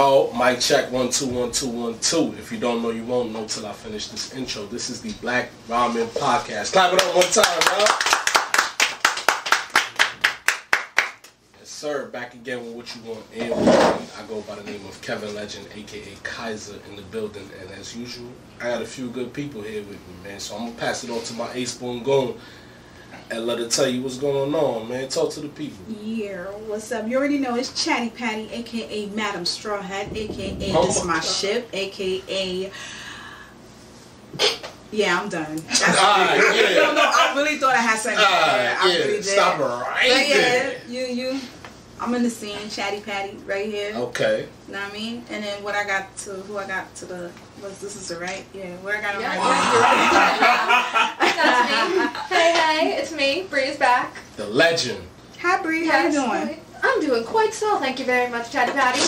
Yo, mic check 1 2 1 2 1 2. If you don't know, you won't know till I finish this intro. This is the Black Ramen Podcast. Clap it up one time, yo. Yes, sir. Back again with what you want and what you need. I go by the name of Kevin Legend, aka Kaiser, in the building. And as usual, I got a few good people here with me, man. So I'm gonna pass it on to my ace spoon Goon and let her tell you what's going on, man. Talk to the people. Yeah, what's up? You already know it's Chatty Patty, aka Madam Straw Hat, aka This Is My Ship, aka yeah, I'm done. That's no, I really thought I had something. I really did. Stop her right there. Yeah, I'm in the scene, Chatty Patty, right here. Okay. Know what I mean? And then what I got to, who I got to the, this is the right? Yeah, where I got him right That's me. Hey, it's me. Bree's back. The legend. Hi, Bree. How you doing? I'm doing quite well, thank you very much, Chatty Patty.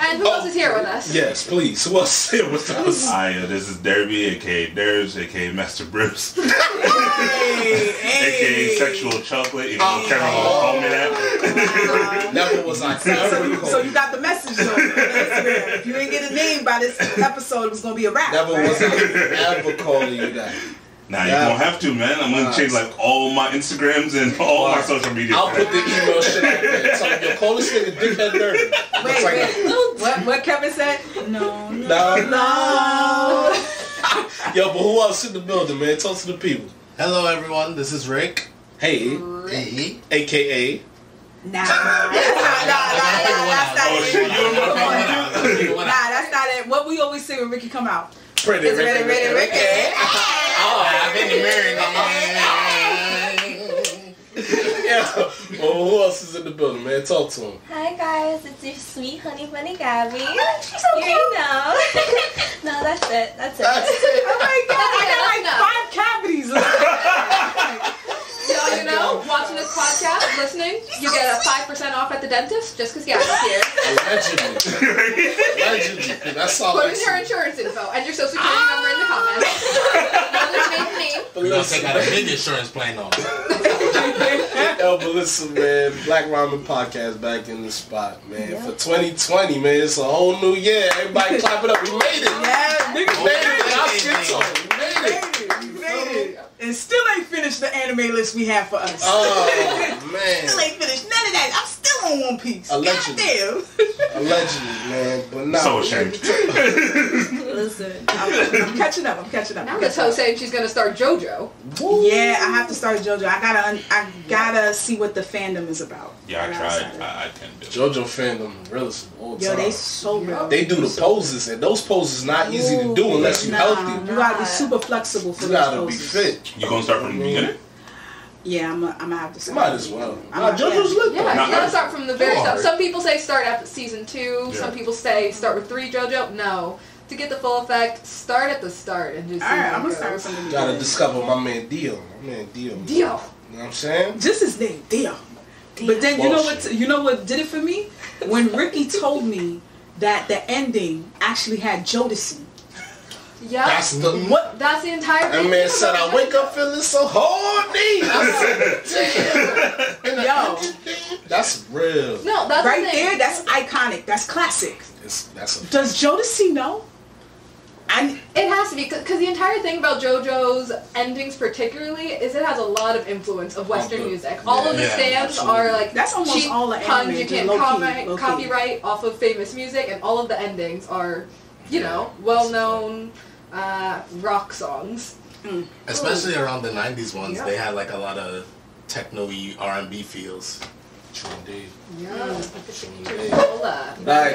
And who else is here with us? Yes, please. Who else is here with us? Hi, this is Derby, aka Ders, aka Master Bruce. Hey. Aka Sexual Chocolate, even though Karen won't call me that. Never was I ever So you got the message though. If you didn't get a name by this episode, it was going to be a wrap. Never was I ever calling you that. Nah, you don't have to, man. I'm gonna change like all my Instagrams and all my social media. I'll put the email shit out there. Tell them, yo, call this nigga Dickhead Dirty. Wait. What Kevin said? No. Yo, but who else in the building, man? Talk to the people. Hello, everyone. This is Rick. Hey. Hey. AKA. Nah, that's not it. What we always say when Ricky come out. Pretty Ricky. I've been married. Yeah. Well, who else is in the building, man? Talk to him. Hi guys, it's your sweet honey bunny Gabby. She's so cute. know. No, that's it. That's it. Oh my god, I got like 5 cavities left. You know, watching this podcast, listening, you get a 5% off at the dentist just because Gabby's here. Allegedly. That's all. Put in your insurance info and your social security number in the comments. We're going to take out a big insurance plan on it. Yo, but listen, man. Black Ramen Podcast back in the spot, man. Yeah. For 2020, man. It's a whole new year. Everybody clap it up. We made it. Yeah, niggas made it. We made it. And still ain't finished the anime list we have for us. Oh, man. Still ain't finished none of that. I'm still on One Piece. Allegedly. Goddamn. Allegedly, man. But now. So ashamed. Listen, I'm catching up. Now the toe saying she's gonna start JoJo. Woo. Yeah, I have to start JoJo. I gotta see what the fandom is about. Yeah, I tried. I can't do it. JoJo fandom, real all the Yo, time. they so real. They do the poses, and those poses not easy to do unless you're healthy. You gotta be super flexible for you those gotta poses. be fit. You gonna start from the beginning? Yeah, I'm gonna have to start. Might as well. JoJo's lit. Yeah, you gotta start from the very Hard. start. Some people say start at season 2. Yeah. Some people say start with 3 JoJo. No. To get the full effect, start at the start and just see Alright, how I'm it gonna start goes. with something. Gotta discover my man Dio. You know what I'm saying? Just his name, Dio. But then you know what did it for me? When Ricky told me that the ending actually had Jodeci. Yeah. That's the That's the entire thing. That man said, I wake up feeling so horny. I said, damn. Yo. That's real. No, that's Right the thing. there, that's iconic. That's classic. That's a Does Jodeci know? It has to be, because the entire thing about JoJo's endings particularly is it has a lot of influence of Western music. All of the stands are like that's almost cheap all the puns anime, you can't low-key. copyright off of famous music, and all of the endings are, you know, well-known rock songs. Especially around the 90s ones, Yeah. they had like a lot of techno-y R&B feels. true indeed. Alright,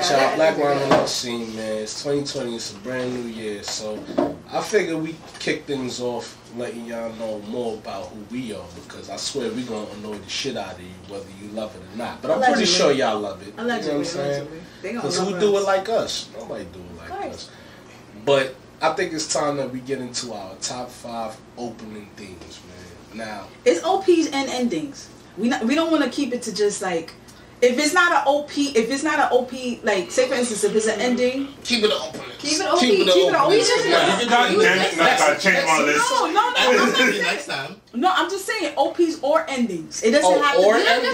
y'all. Black Ramen on the scene, man. It's 2020. It's a brand new year. So I figure we kick things off letting y'all know more about who we are, because I swear we gonna annoy the shit out of you whether you love it or not. But I'm pretty sure y'all love it. You know what I'm saying? Because who do it like us? Nobody do it like us. But I think it's time that we get into our top 5 opening themes, man. Now, it's OPs and endings. We don't want to keep it to just like, if it's not an OP, like say for instance, if it's an ending, keep it open. Keep it OP. Keep it open. God damn it, I changed my list. No, I'm just saying OPs or endings. It doesn't have to be.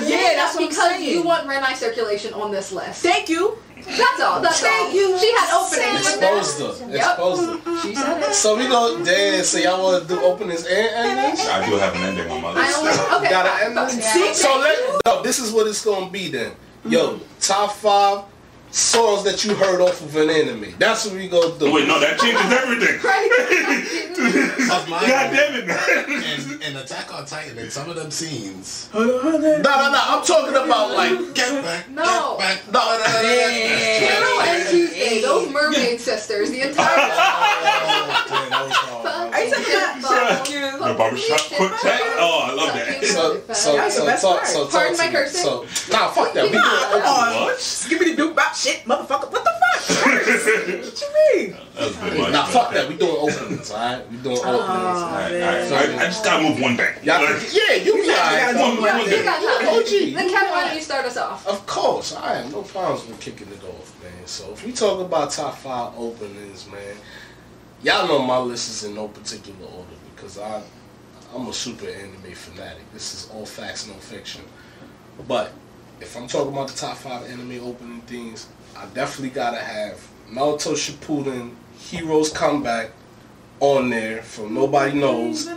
Yeah, that's what I'm because saying. you want Renai circulation on this list. Thank you. That's all. That's all. She had openings. Exposed her. Exposed her. She said it. So we go, damn, so y'all want to do openings and endings? I do have an ending on my list. Okay. Got an ending? So this is what it's going to be then. Yo, top 5 songs that you heard off of an anime. That's what we gonna do. Wait, no, that changes everything. God damn it, man. In Attack on Titan, in some of them scenes. No. I'm talking about like Get back. No. Get back. Carol and Tuesday, those mermaid sisters, the entire Are you talking about The barbershop quick tag? Oh, I love that. Pardon my cursing? Nah, fuck that. We doing What? Skibbity doo bop shit, motherfucker. What the fuck? What you mean? That was pretty much. Nah, fuck that. We doing openings, alright? We doing openings. Alright. I just gotta move one thing. Yeah, you be alright. You got time. OG. Then Kevin, why don't you start us off? Of course, I have no problems with kicking it off, man. So if we talk about top 5 openings, man, y'all know my list is in no particular order because I'm a super anime fanatic. This is all facts, no fiction. But if I'm talking about the top 5 anime opening themes, I definitely gotta have Naruto Shippuden Hero's Comeback on there from Nobody Knows.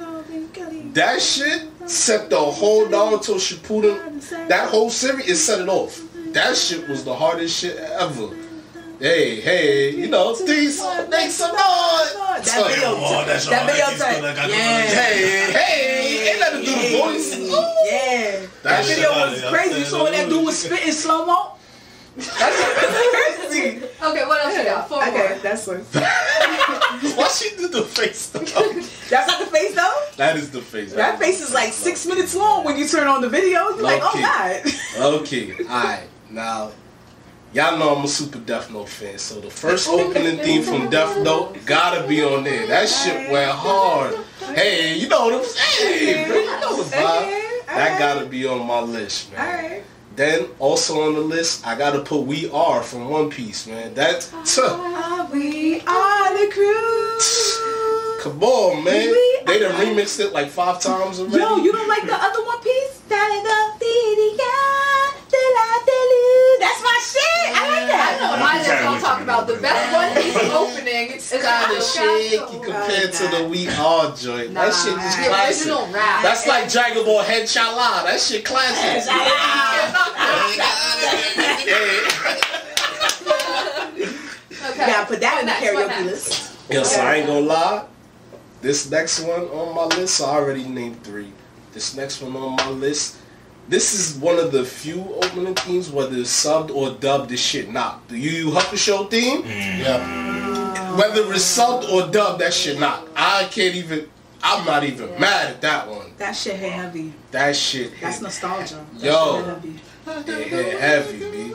That shit set the whole Naruto Shippuden, that whole series, it set it off. That shit was the hardest shit ever. Hey, you know, these make some noise. That video tape. Yeah. Hey, ain't nothing to do the voice. Yeah. That video was crazy. You saw when that dude was spitting slow-mo? That's crazy. Okay, what else you got? 4 more. Okay, that's one. Why she do the face though? That's not the face though? That is the face. That face is like 6 minutes long when you turn on the video. You're like, oh God. Okay, alright. Now, y'all know I'm a super Death Note fan, so the first opening theme from Death Note gotta be on there. That shit went hard. Hey, you know the bro, you know the vibe. That gotta be on my list, man. Alright. Then also on the list, I gotta put We Are from One Piece, man. That We are the crew. come on, man. They done remixed it like 5 times already. Yo, you don't like the other One Piece? That's my shit. I like that. I don't know why they're all talking about the best One Piece opening. It's kind of shaky compared to the We Are joint. That shit is the classic. original rap. That's like Dragon Ball Head Chala. That shit classic. Okay. Yeah, put that in the What karaoke next? list. Yes, I ain't gonna lie. This next one on my list, I already named 3. This next one on my list, this is one of the few opening themes, whether it's subbed or dubbed, this shit knock. The Yu Yu Hakusho theme, Yeah. whether it's subbed or dubbed, that shit knock. I'm not even mad at that one. That shit hit heavy. That shit hit. That's nostalgia. That Yo. shit hit heavy. It hit heavy, B.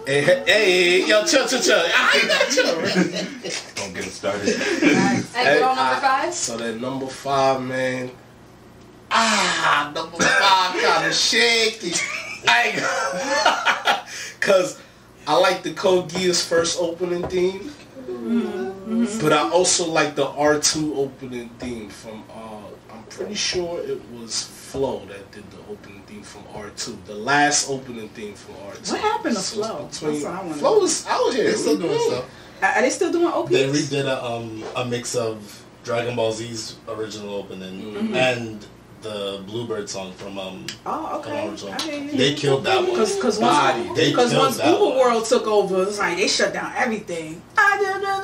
Hey, yo, chill. I ain't got chill. Don't get it started. And you're on number 5? So that number 5, man. Number 5 kind of shaky. Cause I like the Code Geass first opening theme, but I also like the R2 opening theme from. I'm pretty sure it was Flow that did the opening theme from R2. The last opening theme from R2. What happened to So Flow? it's between- That's what I wanna Flow know. is out here. They're still doing stuff. Are they still doing OPs? They redid a mix of Dragon Ball Z's original opening and the Bluebird song from Oh, from okay. original. I hear you. They killed that one. Because Body. once, They because killed once that Uber one. World took over, it's like they shut down everything. I don't know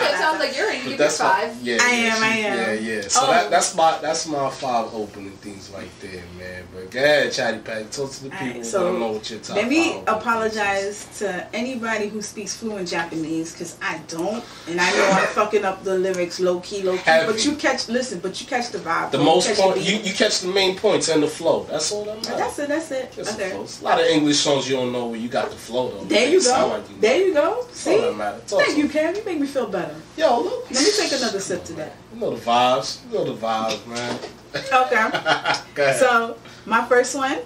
It sounds like you're in. You get 5. Yeah, I am. Yeah. So that's my 5 opening things right there, man. But go ahead, Chatty Patty, talk to the people who so don't know what your top 5 Let me opening apologize to anybody who speaks fluent Japanese because I don't, and I know I'm fucking up the lyrics low key. Heavy. But you catch the vibe. The You most catch the point, beat. you catch the main points and the flow. That's all that matters. That's it. Just the Okay. flow. It's a lot of English songs you don't know where you got the flow though. There you It sound go. like you know. There you go. That's all See? that matters. Talk Thank to you, me. Cam. You make me feel better. Yo, look. Let me take another sip to that. You know the vibes. You know the vibes, man. Okay. Go ahead. So, my first one.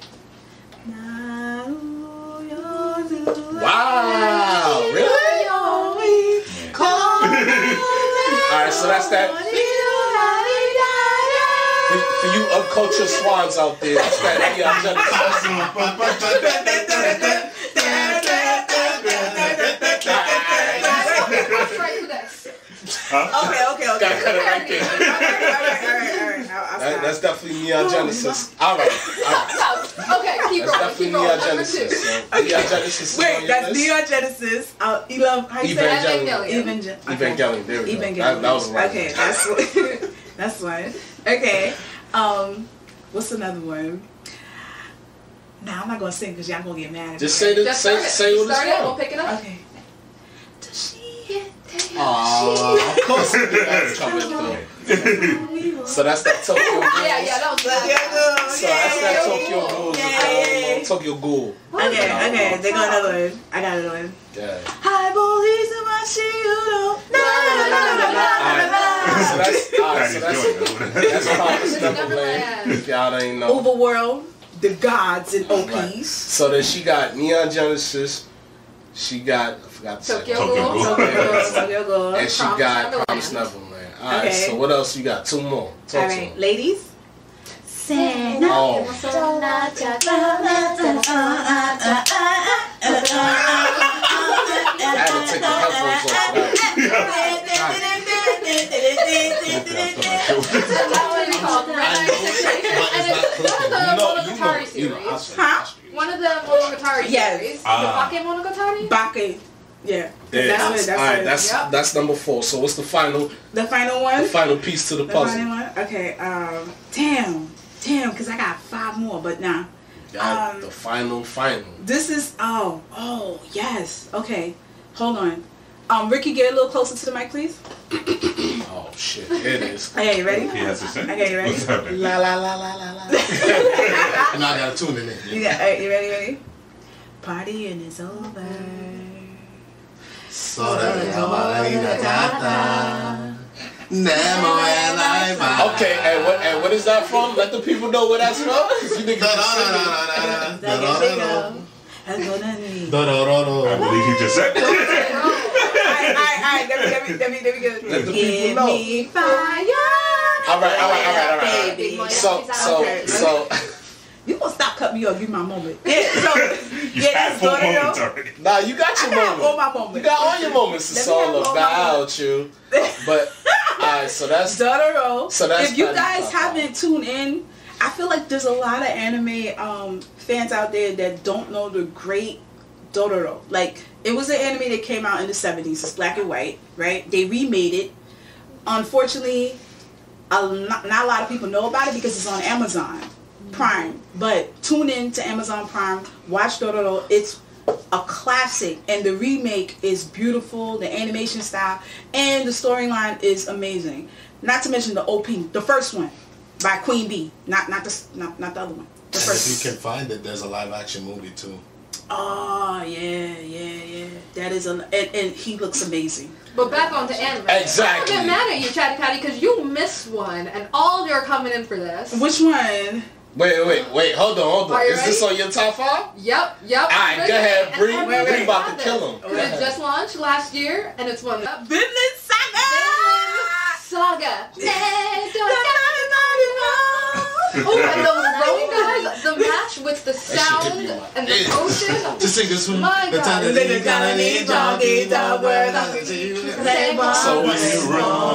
Wow, really? Alright, so that's that. For you uncultured swans out there, that's that Neon Genesis. Okay. Gotta cut it right there. Alright. That's definitely Neon Genesis. Alright. Okay, keep That's rolling. definitely Keep rolling. Neon Number Genesis. 2. So Neon Genesis is on Wait, your that's list? Neon Genesis. How you say Evangelion. Evangelion. There we go. Evangelion. That was right. Okay, that's one. Okay. What's another one? Nah, I'm not gonna sing because y'all gonna get mad at me. Just say what Start it's it. We'll from. pick it up. Okay. Of course that's coming through. So that's that Tokyo Ghoul. Yeah, that was good. So that's that Tokyo Ghoul. Tokyo Ghoul. Okay. They got another one. I got another one. Yeah. Hi, boys, and my shield. So that's Neverland. If y'all ain't know. Overworld, the gods and OPs. Right. So then she got Neon Genesis. She got, I forgot the second one. Tokyo Ghoul. And she got Promised Neverland. Alright, so what else you got? 2 more. Talk to me. Ladies. Oh. I had to take the headphones off for that. One of the Monogatari series. The Bake Monogatari? Bake. Yeah. That's number 4. So what's the final? The final one? The final piece to the puzzle. Final one? Okay. Damn, because I got 5 more, but nah. The final. This is yes. Okay. Hold on. Ricky, get a little closer to the mic, please. Oh shit, it is. Okay, you ready? He has to sing. Okay, you ready? What's happening? And I gotta tune in. You ready? Partying is over. Okay, and what is that from? Let the people know where that's from. Cause you niggas I believe he just said that. Alright, let me go. Let the people know. Alright. So. You gonna stop cutting me off? Give me my moment. That's full moments already. Nah, you got your moment. All my moments. You got all your moments. It's all about you. But alright, so that's Dororo. So that's if you guys haven't tuned in, I feel like there's a lot of anime fans out there that don't know the great Dororo. Like, it was an anime that came out in the 70s. It's black and white, right? They remade it. Unfortunately, not a lot of people know about it because it's on Amazon Prime. But tune in to Amazon Prime. Watch Dororo. It's a classic, and the remake is beautiful. The animation style and the storyline is amazing. Not to mention the OP, the first one by Queen Bee. Not the other one. The first. If you can find it, there's a live action movie too. Oh yeah. That is and he looks amazing. But back on to anime. Exactly. I'm mad at you, Chatty Patty, because you missed one, and all you're coming in for this. Which one? Wait, hold on. Is this on your top 5? Yep. Alright, go ahead, Bree. Bree about to kill him. Because it just launched last year, and it's one of Vinland Saga! Saga. Oh, and those rowing guys, the match with the sound and the potion. To sing this one. My God.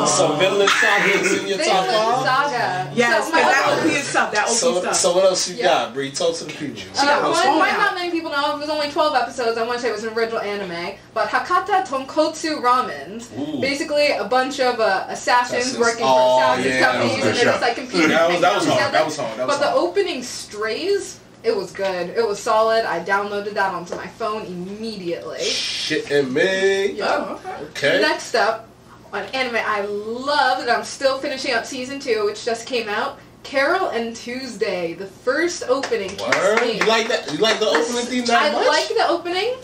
So Vinland Saga is in your top 5? Saga. Yes, So that OP is tough. That OP is tough. So what else you got, Bree? Talk to the people. Why not many people know? It was only 12 episodes. I want to say it was an original anime. But Hakata Tonkotsu Ramen. Basically, a bunch of assassins working for assassins companies, and they're just like competing. That was hard. But the opening strays, it was good. It was solid. I downloaded that onto my phone immediately. Shit and me. Yep. Okay. Next up, an anime I love that I'm still finishing up season 2, which just came out. Carol and Tuesday, the first opening. Word? You like that? You like the opening theme that much? I like the opening.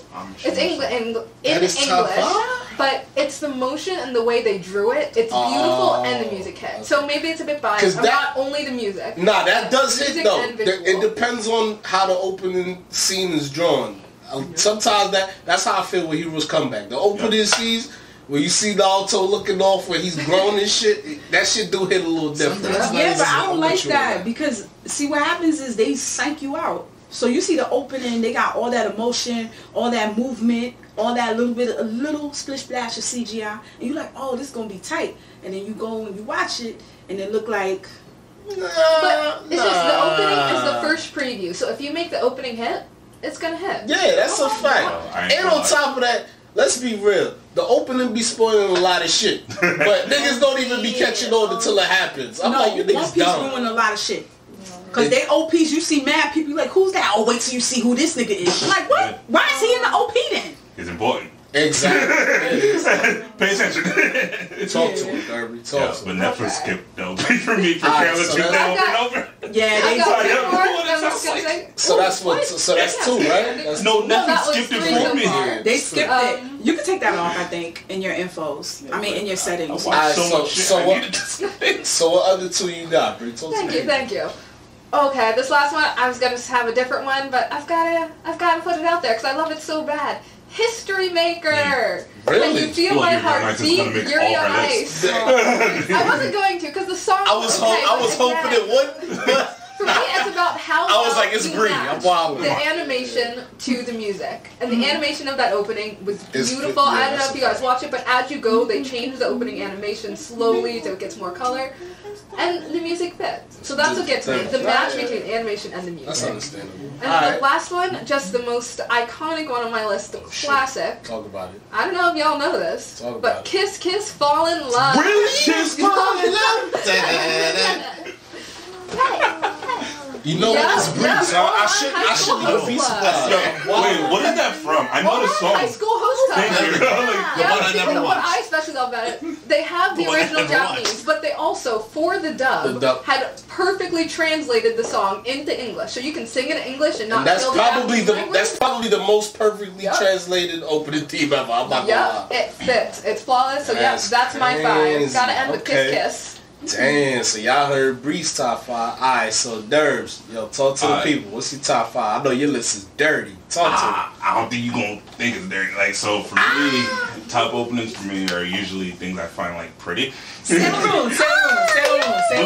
It's in English, but it's the motion and the way they drew it. It's beautiful, and the music hit. So maybe it's a bit biased. Not only the music. Nah, that does hit though. It depends on how the opening scene is drawn. Sometimes that's how I feel with Heroes Comeback. The opening scenes when you see Naruto looking off when he's grown and shit, that shit do hit a little different. Yeah, but I don't like that because see what happens is they psych you out. So you see the opening, they got all that emotion, all that movement, all that a little splish splash of CGI, and you're like, oh, this is gonna be tight. And then you go and you watch it, and it look like. But it's just the opening is the first preview. So if you make the opening hit, it's gonna hit. Yeah, that's a fact. And on top of that, let's be real. The opening be spoiling a lot of shit, but niggas don't even be catching on until it happens. I'm like, you One niggas Piece dumb. ruin a lot of shit. Cause they OPs, you see mad people you like, who's that? Oh, wait till you see who this nigga is. I'm like, what? Why is he in the OP then? It's important. Exactly. Pay attention. Talk to him, Derby. Talk to But him. Netflix skipped the opening for me for Alright, Careless so Truth that's- over and over. Yeah, I they got did. one more. I was gonna say. So that's what. So that's two, right? That's No, two. Netflix that was skipped it three for so me. far. They skipped it. You can take that off, I think, in your infos. I mean, in your settings. Alright, So much shit. I needed to so skip it. so what other two you got, Brie? Talk to Thank me. you, thank you. Okay, this last one I was gonna have a different one, but I've gotta put it out there because I love it so bad. History Maker. Really? Can you feel my Well, heart Yuri on Ice is beat? gonna make Yuri all on her Ice. lists. I wasn't going to because the song. I was hoping it wouldn't. But For me, it's about how I was well like, it's you Brie. match I'm wilding. the animation to the music, and the animation of that opening was It's- beautiful. yeah, I don't know that's if a you guys fact. watch it, but as you go, they change the opening animation slowly so it gets more color, and the music fits. So that's what gets me. The match between animation and the That's music. understandable. And Alright. the last one, just the most iconic one on my list, the classic. Talk about it. I don't know if y'all know this, Talk about but it. Kiss Kiss Fall in Love. Really? Kiss, fall in love. You know what? It's Brie, so I shouldn't be surprised. Wait, what is that from? I know the song. High School Host Club. Thank you. Yeah, one I see, never the one watched. I especially love about it, they have the The one I original never Japanese, watched. but they also, for the dub, had perfectly translated the song into English, so you can sing it in English and not And that's feel probably Japanese the language. most perfectly translated opening theme ever. I'm not gonna Yeah, lie. it fits. It's flawless. So That's that's my crazy. five. Gotta end with Okay. Kiss Kiss. Damn, so y'all heard Bree's top five. Alright, so Derbs, yo, talk to the Alright. people. What's your top five? I know your list is dirty. Talk to me. I don't think you gonna think it's dirty. Like, so for me, top openings for me are usually things I find like pretty. Sailor Moon.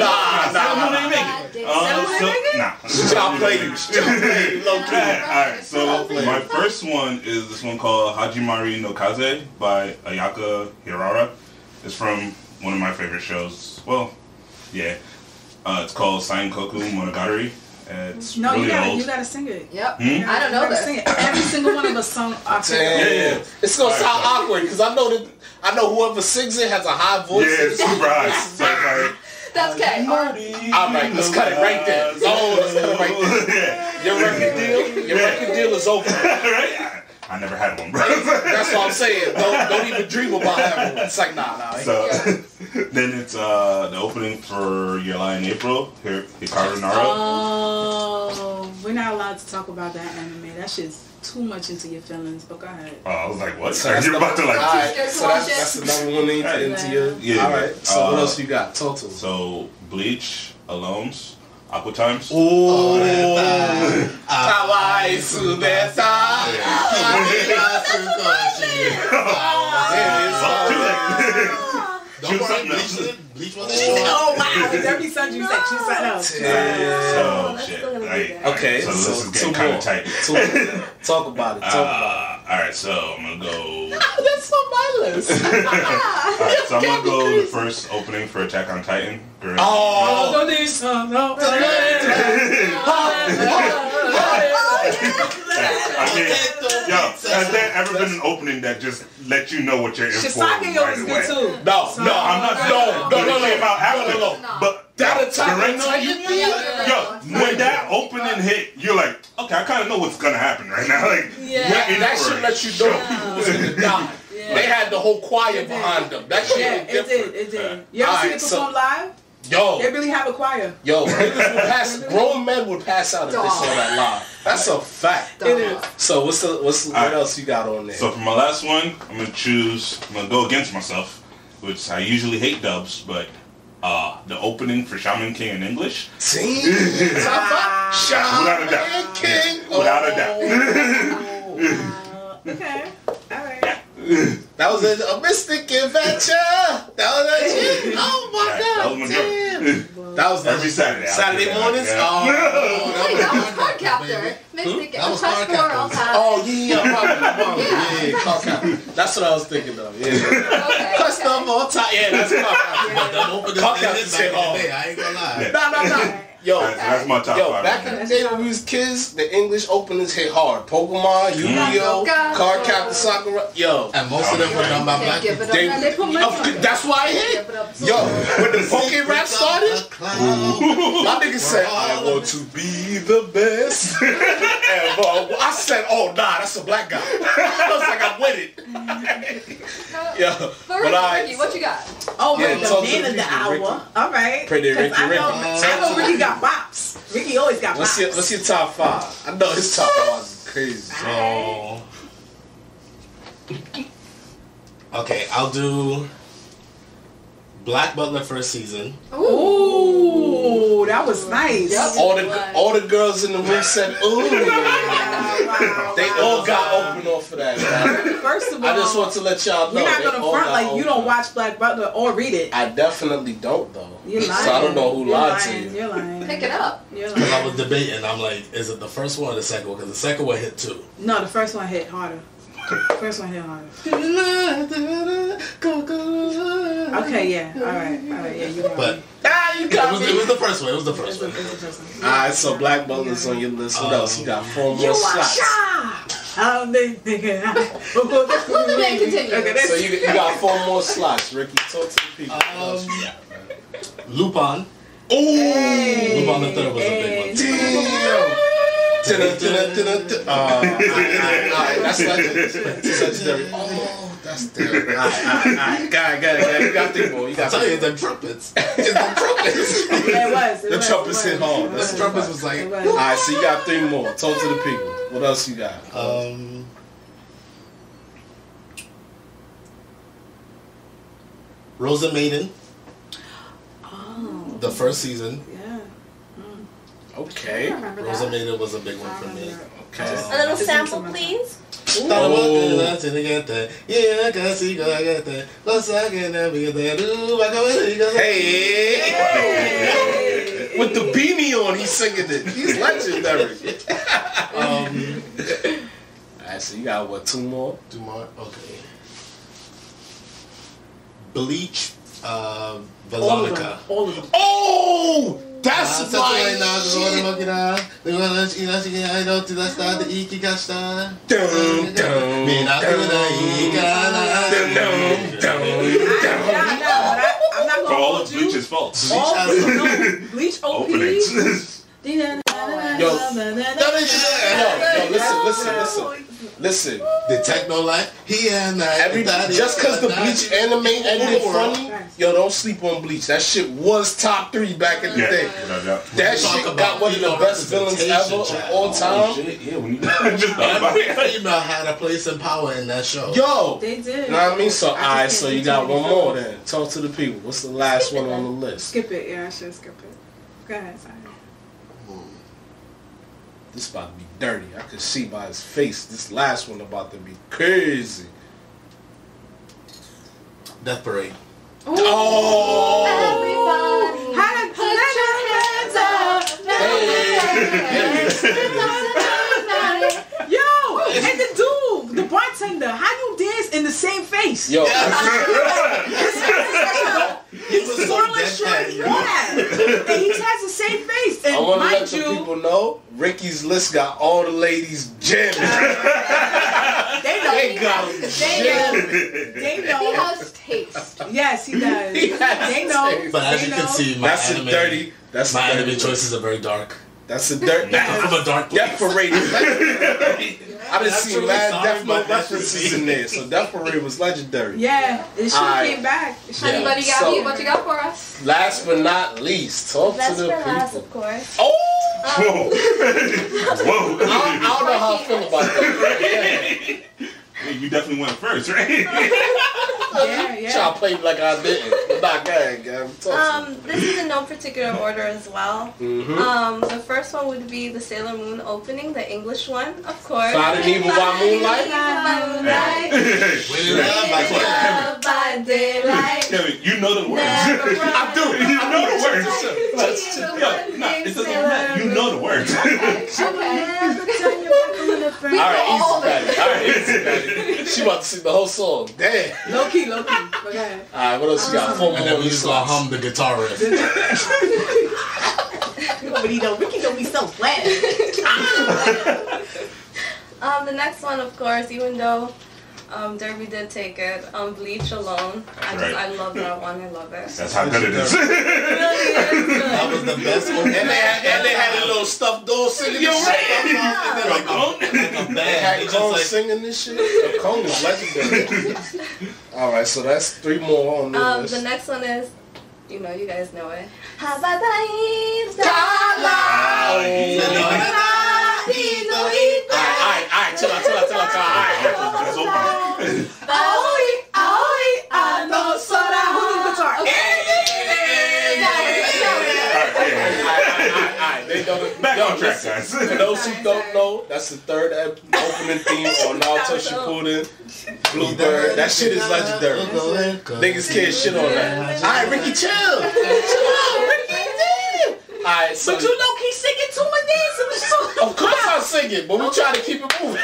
Nah. Sailor Moon ain't make it. Y'all play you. Low key. Alright, so my first one is this one called Hajimari no Kaze by Ayaka Hirara. It's from one of my favorite shows. Well, yeah. It's called Sainkoku Monogatari. It's No, really you old. gotta sing it. Yep. You I don't know gotta this. sing it. Every single one of us sung our Damn. Yeah. It's gonna Alright, sound so- awkward because I know whoever sings it has a high voice. Yeah, it's super high. So it's like, That's okay. Alright, let's cut it right there. Oh, let's cut it right there. Yeah. Your record deal is over. Right? I never had one, bro. That's what I'm saying. Don't even dream about having one. It's like nah. So then it's the opening for Your Lie in April, Hikaru Nara. Oh, we're not allowed to talk about that anime. That shit's too much into your feelings. But go ahead. Oh, I was like, what? So that's You're about to like. Alright, Scared to so watch that's it. another one into your. Yeah. Alright, so what else you got? Talk to me. So Bleach, Alones, Aqua Times. Ooh. Kawaii Don't worry, Bleach was it. Oh wow, Derby Sun you said choose something else. So shit. Like, Okay, so this is two getting kind more. of tight. Talk about it. Alright, so I'm gonna go. That's on my list. Alright, so I'm gonna go the first opening for Attack on Titan. Oh, Don't do some, no. I mean, yo, has there ever been an opening that just let you know what you're in for Shisake right was away? good too. no, I'm not saying no. it came out after. No. But That Attack on during Titan thing? yo, when that opening hit, you're like, okay, I kind of know what's gonna happen right now. Like, Yeah. we're in That for should it. let you know people was gonna die. Yeah. They had the whole choir behind them. That shit Yeah, was it different. did. It did. You ever seen Alright, it so- perform live? Yo, They really have a choir. niggas would pass. Grown men would pass out if they saw that live. That's a fact. It is. So what Alright. else you got on there? So for my last one, I'm gonna go against myself, which I usually hate dubs, but the opening for Shaman King in English, See? without a doubt, King. without a doubt. Okay. All right. That That was a mystic adventure. That was that shit. Oh my god. That was my girl. That was every Saturday. Saturday mornings. Yeah. That was Cardcaptor. Mystic That was Quest for all time. Oh yeah, Cardcaptor. That's what I was thinking of. Yeah. Okay. Quest of all time. Yeah, that's Cardcaptor. But them openers Cardcaptor back in the hard. day, I ain't gonna lie. No. Yo, So that's my top five. back in the day when we was kids, the English openers hit hard. Pokemon, Yu-Gi-Oh, Cardcaptor, Sakura. Yo. And most of them were done by black people. They put money on it. That's why I hit. Give it up. Yo, when the Poké rap started, my nigga said, I I want to be the best. And I said, oh, nah, that's a black guy. I was like, I'm with it. Yeah, But Ricky, what you got? Oh, Yeah, Ricky, talk to man the of the people, hour. Ricky. All right. Pretty 'Cause Ricky, I know, Ricky. I know Ricky got bops. Ricky always got bops. What's your top five? I know his top five is crazy. So, okay, I'll do Black Butler first season. Ooh, that was nice. Yep. All the girls in the room said, ooh. Wow, They all got open off of that. Man. First of all, I just want to let y'all know. we're not they gonna all front got like you open. don't watch Black Butler or read it. I definitely don't though. You're lying. So I don't know who You're lied to lying. you. You're lying. Pick it up. You're Because I lying. was debating, I'm like, is it the first one or the second one? Because the second one hit too. No, the first one hit harder. First one hit harder. Okay, yeah. All right, yeah, you got But me. You it got was, me. it was the first one. It was the It's first the one. first one. Alright, so Black Butler's on your list. What else? You got 4 You more are slots. shy. I'm thinking. Then continue. Okay, So you got 4 more slots. Ricky, talk to the people. What else you got, man? Lupin. Hey. Lupin the Third was a big one. Alright, that's legendary. Oh, that's legendary. Alright. Got it. You got 3 more. You I got tell you, 3 it's them trumpets. It's them trumpets. Yeah, it was. The trumpets hit hard. The trumpets was like, Alright, so you got 3 more. Talk to the people. What else you got? Rosa Maiden, Oh. the first season. Yeah. Okay. I remember Rosa that. Maiden was a big one for me. Okay. A little sample, please. Hey! With the beanie on, he's singing it. He's legendary. Alright, so you got what, 2 more? 2 more? Okay. Bleach, Veronica. All of them. Oh! That's my shit. I'm not For gonna all hold of you. Bleach's faults. Bleach OP. Openings. Yo, listen. The techno life, he and I. Just because the Bleach anime ended funny, yo, don't sleep on Bleach. That shit was top 3 back in the Yeah. day. That Talk shit about got one of the best villains ever of all time. Yeah, when you just thought about Every it. female had a place and power in that show. Yo, They did. you know what I mean? So, I just alright, can't so you do got too many 1 more films. then. Talk to the people. What's the last one on the list? Skip it. Yeah, I should skip it. Go ahead, sorry. This about to be dirty. I could see by his face. This last one about to be crazy. Death Parade. Oh! Everybody, How put your hands up. Yo, and the dude, the bartender, how you dance in the same face? Yo, He was so Swirling short, deadpan. yeah. And he has the same face. And I want to let mind the you, people know Ricky's list got all the ladies jamming. they know. They got them They jamming. They He know. has taste. Yes, he does. He has They know. taste. But as They you can know. see, my That's anime, a dirty. That's my a dirty anime list. choices are very dark. That's a dirt. I'm a dark Death Parade. I done That's seen really mad sorry, Death Note but that's references just in there, so Death Parade was legendary. Yeah, it should Alright. came back. It should- Yeah. Anybody got So- me? What you got for us? Last but not least, talk Last to the for last, people. of course. Oh! Whoa. Whoa. I don't know how I feel about that. Hey, you definitely went first, right? Yeah, Try to play like I didn't. Not good, Gab. This is in no particular order as well. The first one would be the Sailor Moon opening, the English one, of course. Finding Evil by Moonlight? Love by daylight. Kevin, you know the words. I do. You know the words. You know the words. Alright, easy. She about to sing the whole song. Damn. Low key. Okay. Alright, what else you got? 4 more. And then we just gonna hum the guitar riff. Ricky gonna be so glad. The next one, of course, even though Derby did take it, Bleach alone. I love that one. I love it. That's how good it is. That was the best one. And they had a little stuffed doll singing this shit. They had Cone singing this shit. Cone is legendary. Alright, so that's 3 more on the list. The next one is, you guys know it. Alright, chill out. Back on track, guys. For those who don't know, that's the 3rd opening theme on Naruto Shippuden. Bluebird. That shit is legendary. Niggas can't shit on that. Alright, Ricky, chill. Alright, so But you low-key singing too many days in the song. of course I'm singing, but we try to keep it moving.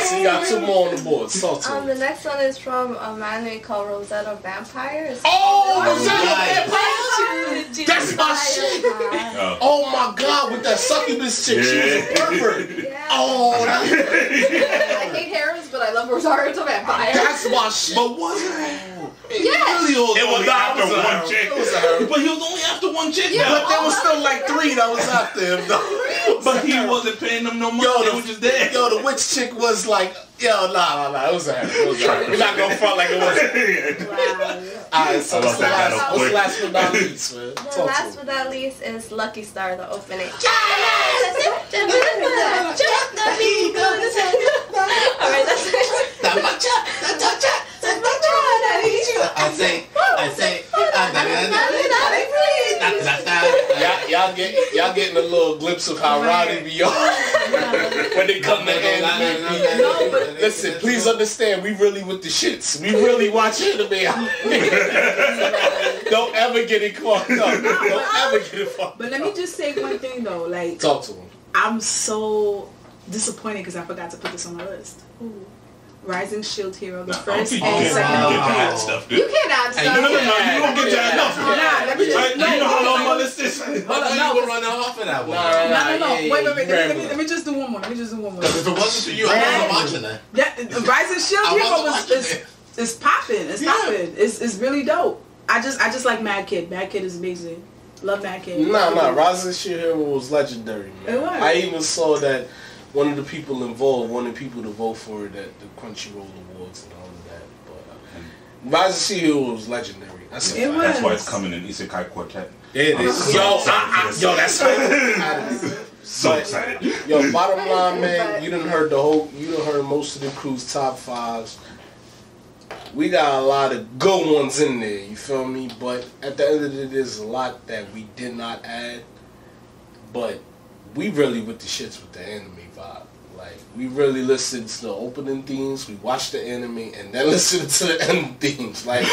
So you got 2 more on the board. The next one is from a anime called Rosetta Vampire. Oh, Rosetta Vampire! That's my shit! Oh my god, with that succubus chick, she was a pervert. Yeah. Oh, I hate harems, but I love Rosario the Vampire. that's my shit. But was it? Yes. Really It was only not after one one chick. It was a her. But he was only after one chick. Yeah. But there was still like 3 that was after him, though. But he wasn't paying them no money. They were just there. Yo, the witch chick was like, nah. It was a her. We're not gonna front like it wasn't. Alright, so what's the last but not least, man? The last but not least is Lucky Star, the opening. Alright, that's it. Y'all getting a little glimpse of how rowdy we are when they come to anime. No, but Listen, please understand, we really with the shits. We really watch anime out here. Don't ever get it fucked up. Don't ever get it fucked up. But let me just say one thing though, like Talk to him. I'm so disappointed because I forgot to put this on my list. Rising Shield Hero, the first and second. Stuff, You can't add stuff. No, you don't get that enough. Let me just You know how long my list is? Hold on, you were running off of that one. No. Wait. Let me just do one more. Because if it wasn't for you, I wasn't watching that. Yeah, Rising Shield Hero is popping. It's popping. It's really dope. I just like Mad Kid. Mad Kid is amazing. Love Mad Kid. Nah. Rising Shield Hero was legendary, man. It was. I even saw that one of the people involved wanted people to vote for it at the Crunchyroll Awards and all of that. But Rising Shield Hero was legendary. That's a fact. That's why it's coming in Isekai Quartet. It is. Yo, that's So excited. Yo, bottom line, man, you done heard most of the crew's top 5s. We got a lot of good ones in there, you feel me? But at the end of the day, there's a lot that we did not add. But we really with the shits with the anime vibe. Like, we really listened to the opening themes, we watched the anime, and then listened to the end themes. Like,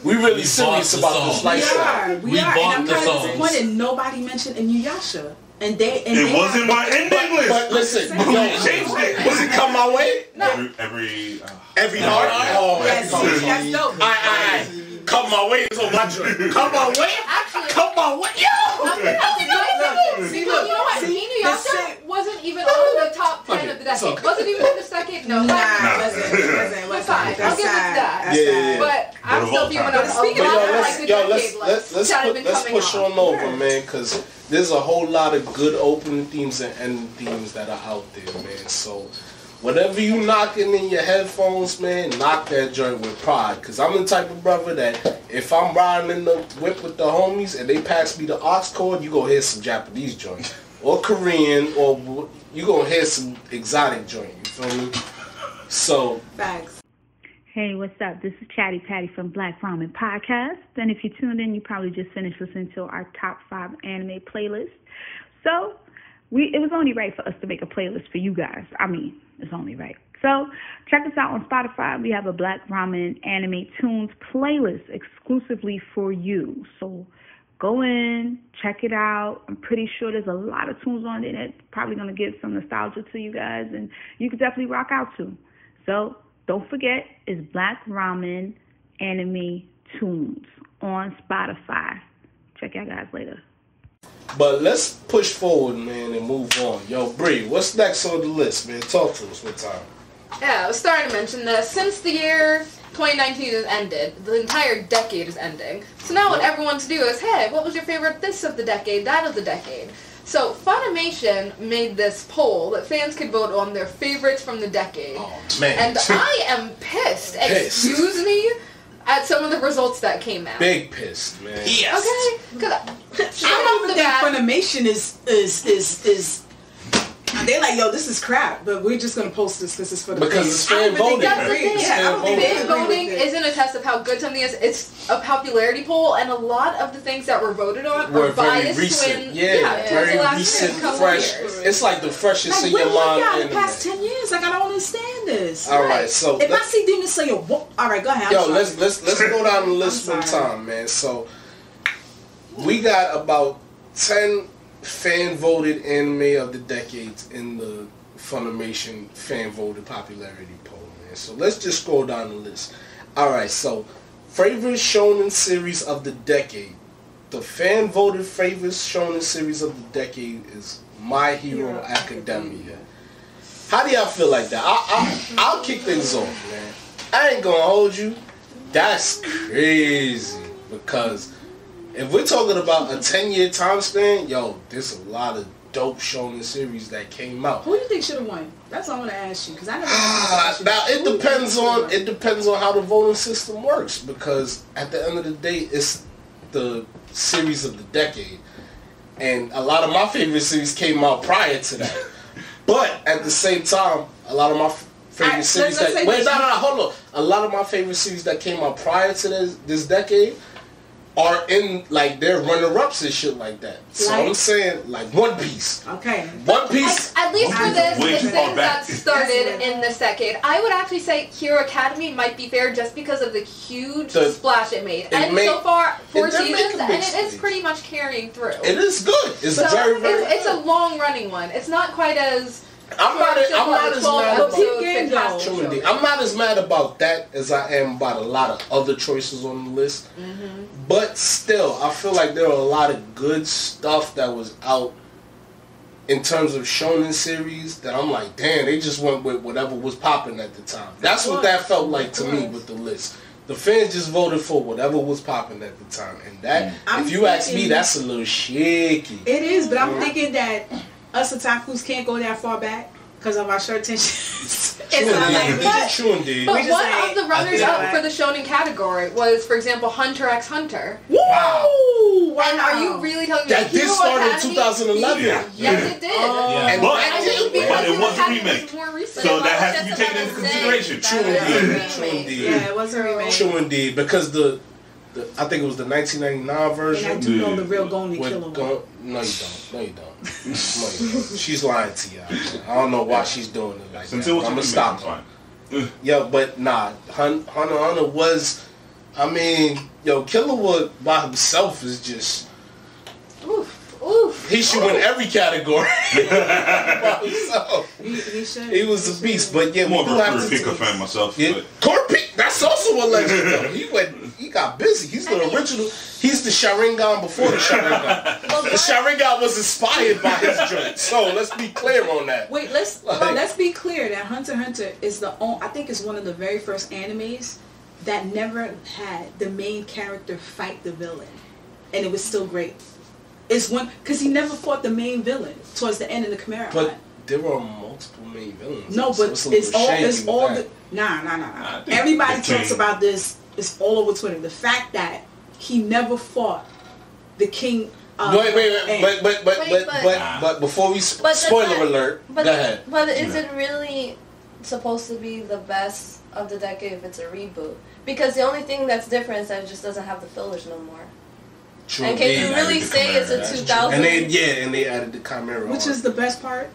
we really serious about this lifestyle. We are. And I'm kind of disappointed nobody mentioned Inuyasha. And they wasn't my ending list. But listen, yo, changed it. Was it Come My Way? No. Every heart? Oh, that's dope. I Come My Way is on my joint. Come My Way? Actually, Come My Way? Yo! See, look, you know what? Inuyasha wasn't even on the top 10 of the decade. Wasn't even in the second. No, Nah, wasn't. wasn't. Fine. I'll give it to that. Yeah. But I'm still feeling up. Speaking of like the decade list, let's push on over, man, because there's a whole lot of good opening themes and ending themes that are out there, man. So whatever you knocking in your headphones, man, knock that joint with pride. Because I'm the type of brother that if I'm riding in the whip with the homies and they pass me the aux cord, you gonna hear some Japanese joint. Or Korean, or you gonna hear some exotic joint, you feel me? So Facts. Hey, what's up? This is Chatty Patty from Black Ramen Podcast. And if you tuned in, you probably just finished listening to our top 5 anime playlist. So it was only right for us to make a playlist for you guys. I mean, it's only right. So check us out on Spotify. We have a Black Ramen Anime Tunes playlist exclusively for you. So go in, check it out. I'm pretty sure there's a lot of tunes on it that's probably going to give some nostalgia to you guys, and you could definitely rock out to. So don't forget, it's Black Ramen Anime Tunes on Spotify. Check y'all guys later. But let's push forward, man, and move on. Yo, Bree, what's next on the list, man? Talk to us. What time? Yeah, I was starting to mention that since the year 2019 has ended, the entire decade is ending. So now what everyone wants to do is, hey, what was your favorite this of the decade, that of the decade? So Funimation made this poll that fans could vote on their favorites from the decade. Oh, man. And I am pissed. Excuse me? At some of the results that came out. Big pissed, man. Yes. Okay? Because I don't think Funimation is they're like, yo, this is crap, but we're just gonna post this because it's for the because fans. it's fan voting. That's the thing. Fan voting isn't a test of how good something is. It's a popularity poll, and a lot of the things that were voted on were are biased very recent. when very recent, fresh. It's like the freshest in your mind. In the past 10 years, like I don't understand this. All right, so if I see Demon Slayer, all right, go ahead. Yo, let's go down the list one time, man. So we got about 10 fan voted anime of the decades in the Funimation fan voted popularity poll, man. So let's just scroll down the list. Alright, so favorite shonen series of the decade. The fan voted favorite shonen series of the decade is My Hero Academia. How do y'all feel like that? I'll kick things off, man. I ain't gonna hold you. That's crazy, because if we're talking about a 10-year time span, yo, there's a lot of dope shonen series that came out. Who do you think should have won? That's what I want to ask you, because I never. Now it depends on how the voting system works, because at the end of the day, it's the series of the decade, and a lot of my favorite series came out prior to that. But at the same time, a lot of my favorite series hold on. A lot of my favorite series that came out prior to this decade are in, like, they're runner-ups and shit like that. So I'm saying, like, One Piece. Okay. One Piece. At least for this, the thing that started in this decade, I would actually say Hero Academy might be fair just because of the huge splash it made. So far, 4 seasons, and it is pretty much carrying through. It is good. It's very, very It's a long-running one. It's not quite as... I'm not as mad about that as I am about a lot of other choices on the list. Mm-hmm. But still, I feel like there are a lot of good stuff that was out in terms of shonen series that I'm like, damn, they just went with whatever was popping at the time. That's what that felt like to me with the list. The fans just voted for whatever was popping at the time. And that, if you ask me, that's a little shaky. It is, but I'm thinking that us otakus can't go that far back because of our short attention. True indeed. But one of the runners-up for the shonen category was, for example, Hunter x Hunter. Wow. And are you really telling me that did start in 2011? Yes, it did. But it was a remake. So that has to be taken into consideration. True indeed. Yeah, it was a remake. True indeed. Because I think it was the 1999 version. And I do know the real Golden Killer. No, you don't. She's lying to you. I don't know why she's doing it like that. I'm gonna stop her. Yo, but nah, Hunter was. I mean, yo, Killerwood by himself is just. He should win every category. By himself. He should. He was a beast, but yeah, more of a Kurapika fan myself. Yeah, Kurapika, that's also a legend though. He got busy. He's the original. He's the Sharingan before the Sharingan. The Sharingan was inspired by his joint. So let's be clear on that. Wait, let's be clear that Hunter x Hunter is I think it's one of the very first animes that never had the main character fight the villain, and it was still great. It's one because he never fought the main villain towards the end of the Chimera. But there were multiple main villains. No, but it's all the nah. Everybody talks about this. It's all over Twitter. The fact that he never fought the king. But before we spoiler alert. Go ahead. But is it really supposed to be the best of the decade if it's a reboot. Because the only thing that's different is that it just doesn't have the fillers no more. True. And can you really say it's a 2000? And they added the Chimera, which is the best part.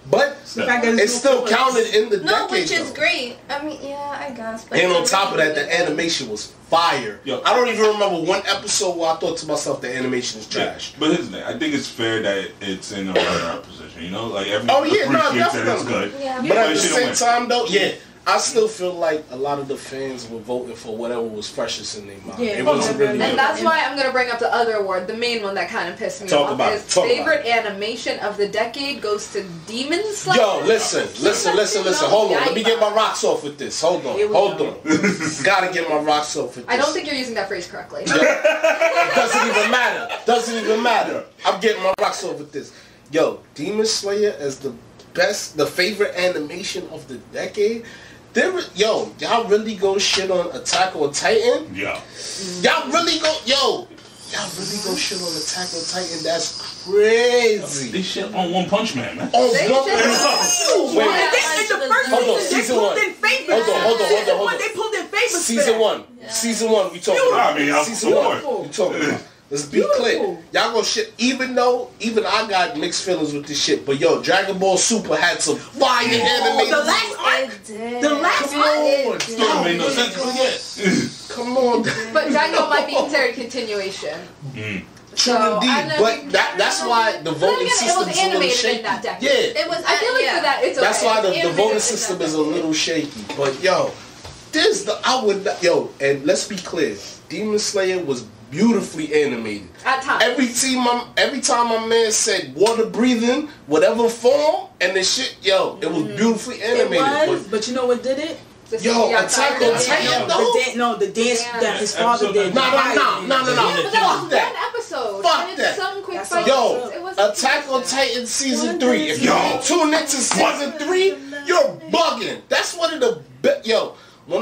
But the fact that it's still counted in the decade. No, which is great. I mean, yeah, I guess. But and on top of that, the animation was fire. Yo, I don't even remember one episode where I thought to myself the animation is trash. Yeah, but here's the thing. I think it's fair that it's in a runner-up position. You know, like everyone appreciates that it's good. Yeah. But at the same time, though, I still feel like a lot of the fans were voting for whatever was freshest in their mind. Yeah, it wasn't really and that's why I'm going to bring up the other award, the main one that kind of pissed me off. His favorite animation of the decade goes to Demon Slayer. Yo, listen. Hold on. Let me get my rocks off with this. Hold on. Gotta get my rocks off with this. I don't think you're using that phrase correctly. Doesn't even matter. I'm getting my rocks off with this. Yo, Demon Slayer as the favorite animation of the decade. Y'all really go shit on Attack on Titan? Yeah. Y'all really go shit on Attack on Titan? That's crazy. They shit on One Punch Man, man. Hold on, season one. Hold on. They pulled in favor. Season one. We talking about. Season one. We talking about. Let's be clear. Y'all gonna shit, even I got mixed feelings with this shit, but yo, Dragon Ball Super had some fire animation. The last arc. Still made no sense. Come on. But Dragon Ball might be considered continuation. True indeed, but that's why the voting system is a little shaky. In that decade. Yeah, it was. I feel like for that, it's okay. That's why the voting system is a little shaky. But yo, and let's be clear, Demon Slayer was beautifully animated. At times. Every time my man said water breathing, whatever form, and the shit, it was beautifully animated. But you know what did it? Attack on Titan, though? The dance that his father did. No. Fuck that. Some quick fight. Attack on Titan season 3. If you tune into season 3, you're bugging. That's one of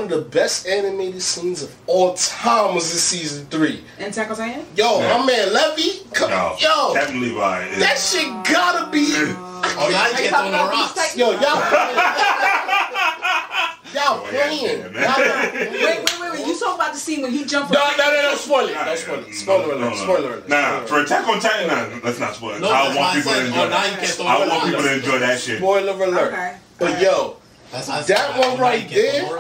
the best animated scenes of all time was in season 3. And Attack on Titan? My man Levy, Captain Levi. That shit gotta be. Now you can't throw no rocks. Y'all playing. Wait. You talking about the scene when he jumped from... No, spoil it. Spoiler alert. Nah, for Attack on Titan, let's not spoil it. I want people to enjoy that. I want people to enjoy that shit. Spoiler alert. Okay. But that one right there,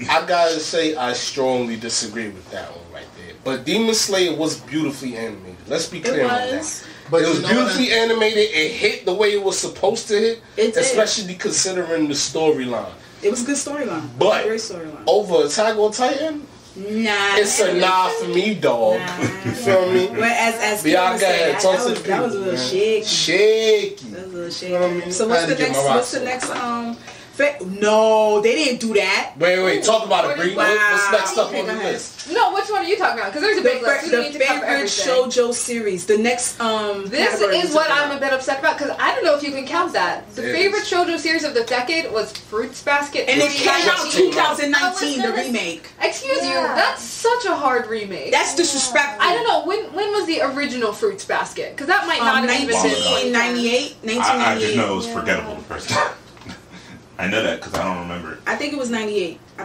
I gotta say I strongly disagree with that one right there. But Demon Slayer was beautifully animated. Let's be clear on that. But it was beautifully animated. It hit the way it was supposed to hit, especially considering the storyline. It was a good storyline. But great storyline. Over Attack on Titan, it's a nah for me, dog. You feel me? Well, as Bianca had that was a little shaky. That was a little shaky. So what's the next No, they didn't do that. Wait. Talk about it, Bree. What's next up on the list? No, which one are you talking about? Because there's a big list. The favorite shoujo series. The next This is what I'm a bit upset about because I don't know if you can count that. The favorite shoujo series of the decade was Fruits Basket. And it came out 2019, the remake. Excuse you, that's such a hard remake. That's disrespectful. I don't know, when was the original Fruits Basket? Because that might not have even been 1998. I just know it was forgettable the first time. I know that because I don't remember it. I think it was 98. The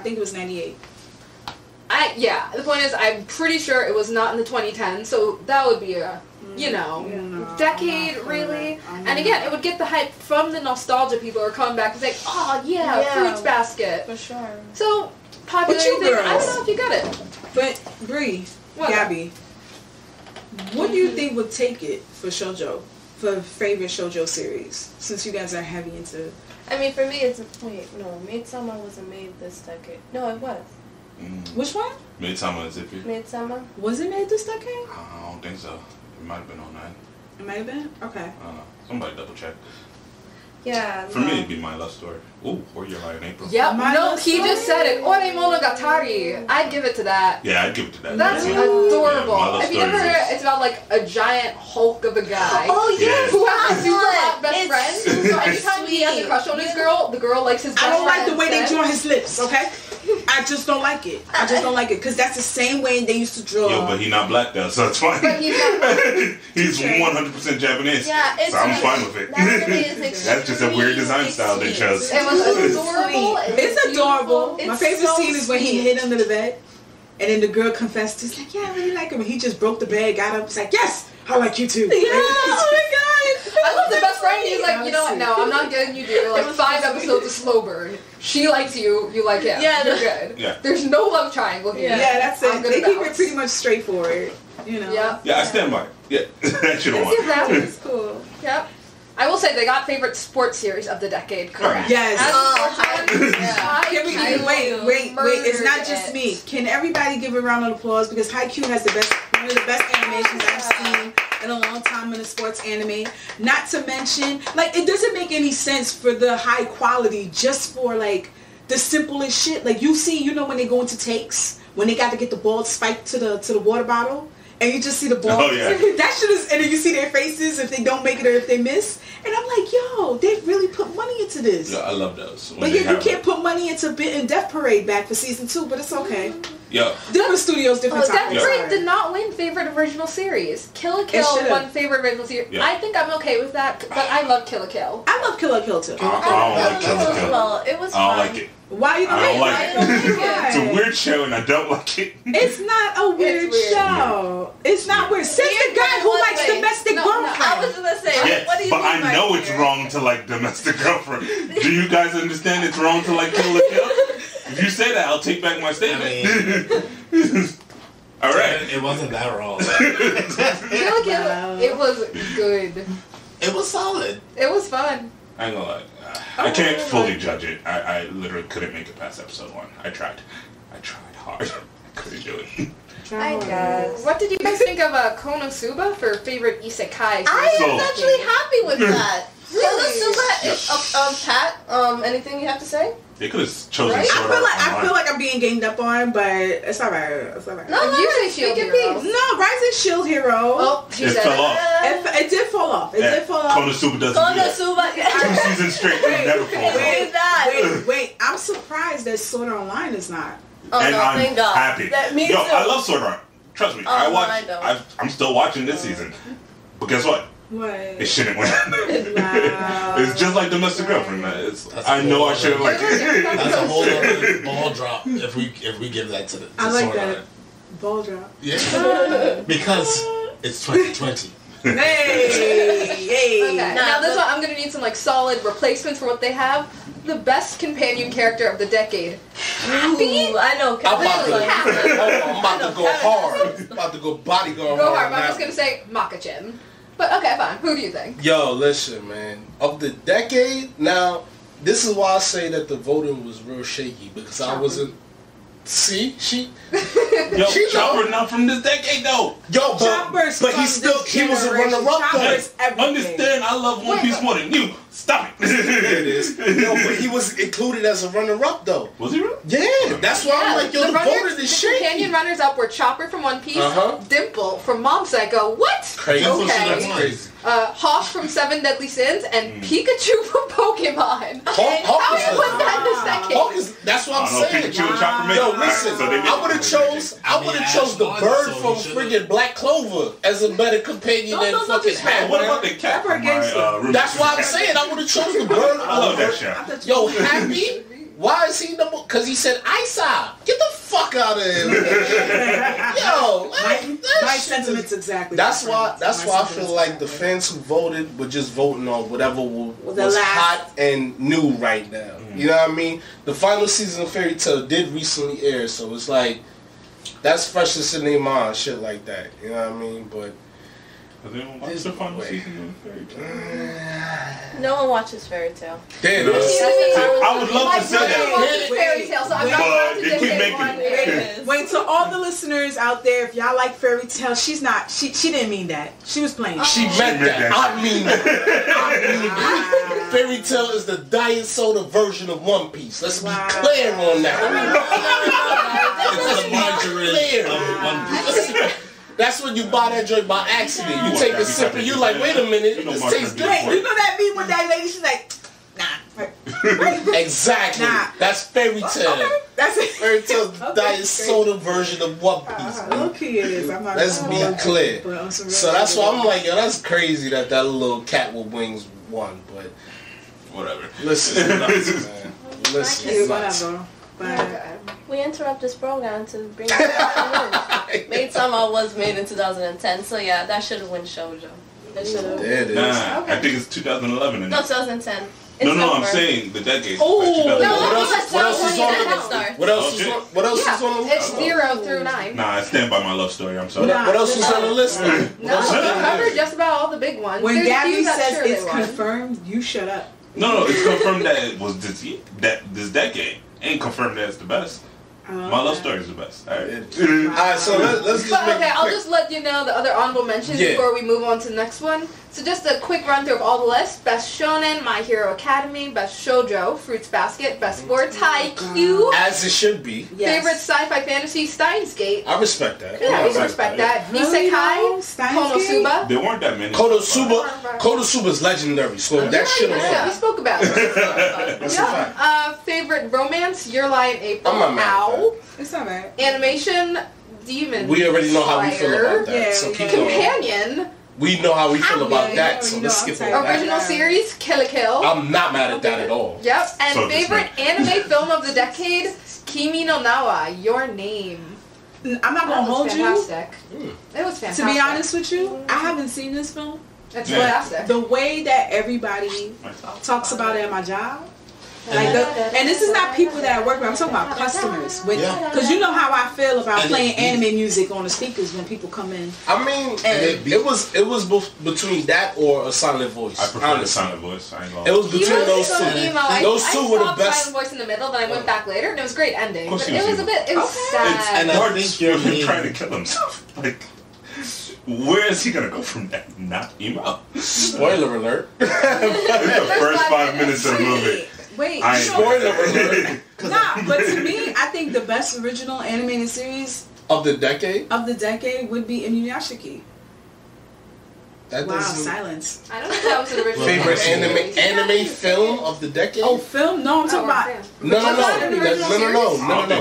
point is, I'm pretty sure it was not in the 2010s, so that would be a, decade, really. And again, it would get the hype from the nostalgia people who are coming back and say, Fruits Basket. For sure. So, popular thing, I don't know if you got it. But, Bree, Gabby, what do you think would take it for shoujo? For favorite shoujo series? Since you guys are heavy into... I mean, for me, it's... Maid-sama wasn't made this decade. No, it was. Which one? Maid-sama is Zippy. Maid-sama. Was it made this decade? I don't think so. It might have been on 9. It might have been? Okay. I don't know. Somebody double check. Yeah. For me, it'd be My Love Story. Ooh, or Your Lie in April. Yep. He just said it. Ore Monogatari. I'd give it to that. Yeah, I'd give it to that. That's adorable. Have you ever heard it? It's about like a giant Hulk of a guy. Oh, yes. Who has a super hot best friend. So anytime he has a crush on his girl, the girl likes his best friend. I don't like the way they draw his lips, okay? I just don't like it. I just don't like it because that's the same way they used to draw. Yo, but he's not black though, so it's fine. But he's not. He's 100% Japanese. Yeah, so I'm fine with it. That's just a weird design style they chose. It was adorable. It's adorable. It's My favorite so scene is when he sweet. hid under the bed, and then the girl confessed. He's like, "Yeah, I really like him." And he just broke the bed, got up, was like, "Yes, I like you too." Yeah, oh my god. I love the best friend. He's like, you know what? No, I'm not getting you do like 5 episodes of slow burn. She likes you. You like him. Yeah, You're good. Yeah. There's no love triangle here. Yeah, that's I'm it. good They keep about it pretty much straightforward. You know. Yeah. Yeah, I stand by it. Yeah, that should have won. That's cool. Yep. I will say they got favorite sports series of the decade correct. Yes. As Can we wait? It's not just me. Can everybody give a round of applause because Haikyuu has one of the best animations I've seen in a long time in a sports anime. Not to mention, like, it doesn't make any sense for the high quality just for like the simplest shit. Like you see, when they go into takes when they got to get the ball spiked to the water bottle. And you just see the ball. Oh, yeah. That shit is, and then you see their faces if they don't make it or if they miss. And I'm like, yo, they really put money into this. Yeah, I love those. But yeah, you can't put money into Bit and Death Parade back for season 2, but it's okay. Yo. Different studios, different Death times. Parade did not win favorite original series. Kill la Kill won favorite original series. Yeah. I think I'm okay with that, but I love Kill la Kill. I love Kill la Kill too. I don't like Kill la Kill. Well, it was I don't fun. like it. Why you don't I don't like it? It's a weird show and I don't like it. It's not a weird show. It's not weird. Says the guy who likes domestic girlfriend. I was gonna say, Yes, what do you but mean I by know it's weird? wrong to like domestic girlfriend. Do you guys understand it's wrong to like Kill la Kill? If you say that, I'll take back my statement. All right. It wasn't that wrong. Kill la Kill, it was good. It was solid. It was fun. I ain't gonna lie. I can't fully judge it. I literally couldn't make it past episode 1. I tried hard. I couldn't do it. I guess. What did you guys think of Konosuba for favorite isekai? I am actually happy with that. Really? Pat, anything you have to say? They could have chosen Right? Sword I Art feel like I'm being ganged up on, but it's alright. It's alright. No, You say speak Shield your Hero. piece. No, Rising Shield Hero. Oh, she It said fell off. It did fall off. It did fall off. Konosuba doesn't do that. Konosuba, 2 seasons straight, it never falls off. Wait, that. Wait. I'm surprised that Sword Art Online is not. Oh, And no, I'm thank God. happy. Me Yo, too. I love Sword Art. Trust me. Oh, I no, watch. I don't. I'm still watching this season. But guess what? What? It shouldn't win. Wow. It's just like domestic girlfriend. I know I shouldn't like it. That's a whole other ball drop if we give that to I like Sword that. Art. Ball drop. Yeah. Because it's 2020. Hey. Okay. Now this one, I'm gonna need some like solid replacements for what they have. The best companion character of the decade. Happy? Ooh, I know. I'm about to, Really happy. I'm about to go hard. I'm about to go bodyguard Go hard. hard But I'm now. just gonna say Maka-chin. But okay, fine. Who do you think? Yo, listen, man. Of the decade, now, this is why I say that the voting was real shaky because I wasn't. See, Yo, She Chopper not from this decade though. yo, Choppers but from he still this he was a generation. runner-up though. Choppers everything. Understand? I love One Piece more than you. Stop it. It is. Yo, but he was included as a runner-up though. Was he really? Yeah, that's why I'm like, yo, the voters is the companion shaky. runners up were Chopper from One Piece, Uh-huh. Dimple from Mob Psycho. What? Crazy. Dimple should have Okay. won. Crazy. Hawk from Seven Deadly Sins and Pikachu from Pokemon. Hawk How is was that the second? Hawk is. That's what I I'm don't know saying. Pikachu and Chopper made Yo, it. listen, So they made I it. would have chose the Ash bird won, so from he should've- friggin' Black Clover as a better companion than fucking Hey, what about Happy. the cat from gangster. my room? That's why I'm saying I would have chose the bird. I love that show. Yo, Happy? Why is he number? Because he said Isa. Get the fuck out of here. Yo, My sentiments exactly. That's why. different. That's My why I feel sentiments like the different. fans who voted were just voting on whatever was The last- hot and new right now. You know what I mean? The final season of Fairy Tail did recently air, so it's like that's freshest in their mind, shit like that. You know what I mean? But Has anyone watched the final season of Fairy Tail? No one watches Fairy Tail. damn, I would love My to say brother that. watches Fairy Tail, so I'm not But allowed to they just keep say making one. it. Wait, to all the listeners out there, if y'all like Fairy Tail, she's not. She didn't mean that. She was playing. she meant that. I mean that. Fairy Tail is the diet soda version of One Piece. Let's be clear on that. It's the margarine of One Piece. That's when you buy that joint by accident. You take a sip and you like, wait a minute, this tastes Wait, good. you know that meme with that lady? She's like, nah. Exactly. Nah. That's Fairy Tail. Okay, That's it. Fairy Tail's the diet soda version of One Piece. Okay, it is. I'm not Let's be clear. So that's why I'm like, yo, that's crazy that little cat with wings won. But whatever. Listen, nuts, man. Listen, whatever. But we interrupt this program to bring you back to news. Maid Sama was made in 2010, so yeah, that should have won shoujo. It should have. There it is. Nah, I think it's 2011. No, 2010. No, I'm saying the decade. Oh, what else is on the list? It's 0 through 9. Nah, I stand by my love story. I'm sorry. What else is on the list? No, we covered just about all the big ones. when There's a Gabby few that says surely it's won. confirmed, you shut up. No, it's confirmed that it was this decade. Ain't confirmed that it's the best. My love story is the best. All right, so let's just make I'll just let you know the other honorable mentions before we move on to the next one. So just a quick run through of all the lists. Best Shonen, My Hero Academy. Best Shoujo, Fruits Basket. Best Sports, Haikyuu. As it should be. Yes. Favorite sci-fi fantasy, Steins Gate. I respect that. Yeah, we respect that. Isekai, Konosuba. There weren't that many. Konosuba is legendary, so that should have Yeah, we spoke about it. That's a fact. Favorite romance, Your Lie in April. I'm not mad at Ow. It's alright. Animation, Demon We already know how we feel about that. Yeah, so yeah. keep going. Companion, We know how we feel about yeah, that, so we let's know. skip I'm over that. original series, Kill la Kill. I'm not mad at that at all. Yep. And So favorite anime film of the decade, Kimi no Nawa, Your Name. I'm not That gonna was hold fantastic. you. It was To fantastic. be honest with you, I haven't seen this film. it's Yeah. fantastic. The way that everybody talks about it at my job, and this is not people that I work with. I'm talking about customers. Because you know how I feel about playing anime music on the speakers when people come in. I mean, it was between that or a silent voice. I prefer the silent voice. I ain't gonna. It was between those two. Those two were the I best. stopped Silent Voice in the middle, then I went back later, and it was a great ending. Of course But he it was was a bit, it was sad. And I think you're mean. trying to kill himself. Like, where is he gonna go from that? Not emo. Spoiler alert. It's the first 5 minutes of the movie. Wait, I ain't Spoiler alert. nah, but to me, I think the best original animated series Of the decade? of the decade would be Inuyashiki. That Wow, doesn't- silence. I don't think that was an original. Favorite series. anime film of the decade? Oh, film? No, I'm talking about. No. We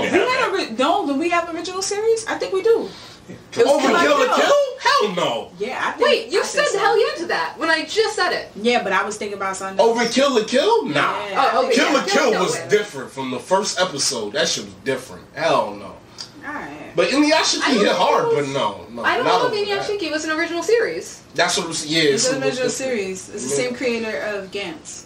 had when we have original series, I think we do. Overkill the Kill? Hell no. Yeah, I think. Wait, you I said think so. hell yeah to that when I just said it. Yeah, but I was thinking about something. Overkill the Kill? Nah. Yeah. Oh, okay. Kill the Kill no was way. different from the first episode. That shit was different. Hell no. Alright. But Inuyashiki I don't hit know hard, if it but was- no. I don't not know if over that. Inuyashiki was an original series. That's what it was. Yeah, It's it's an a original little series. It's the Yeah. same creator of Gantz.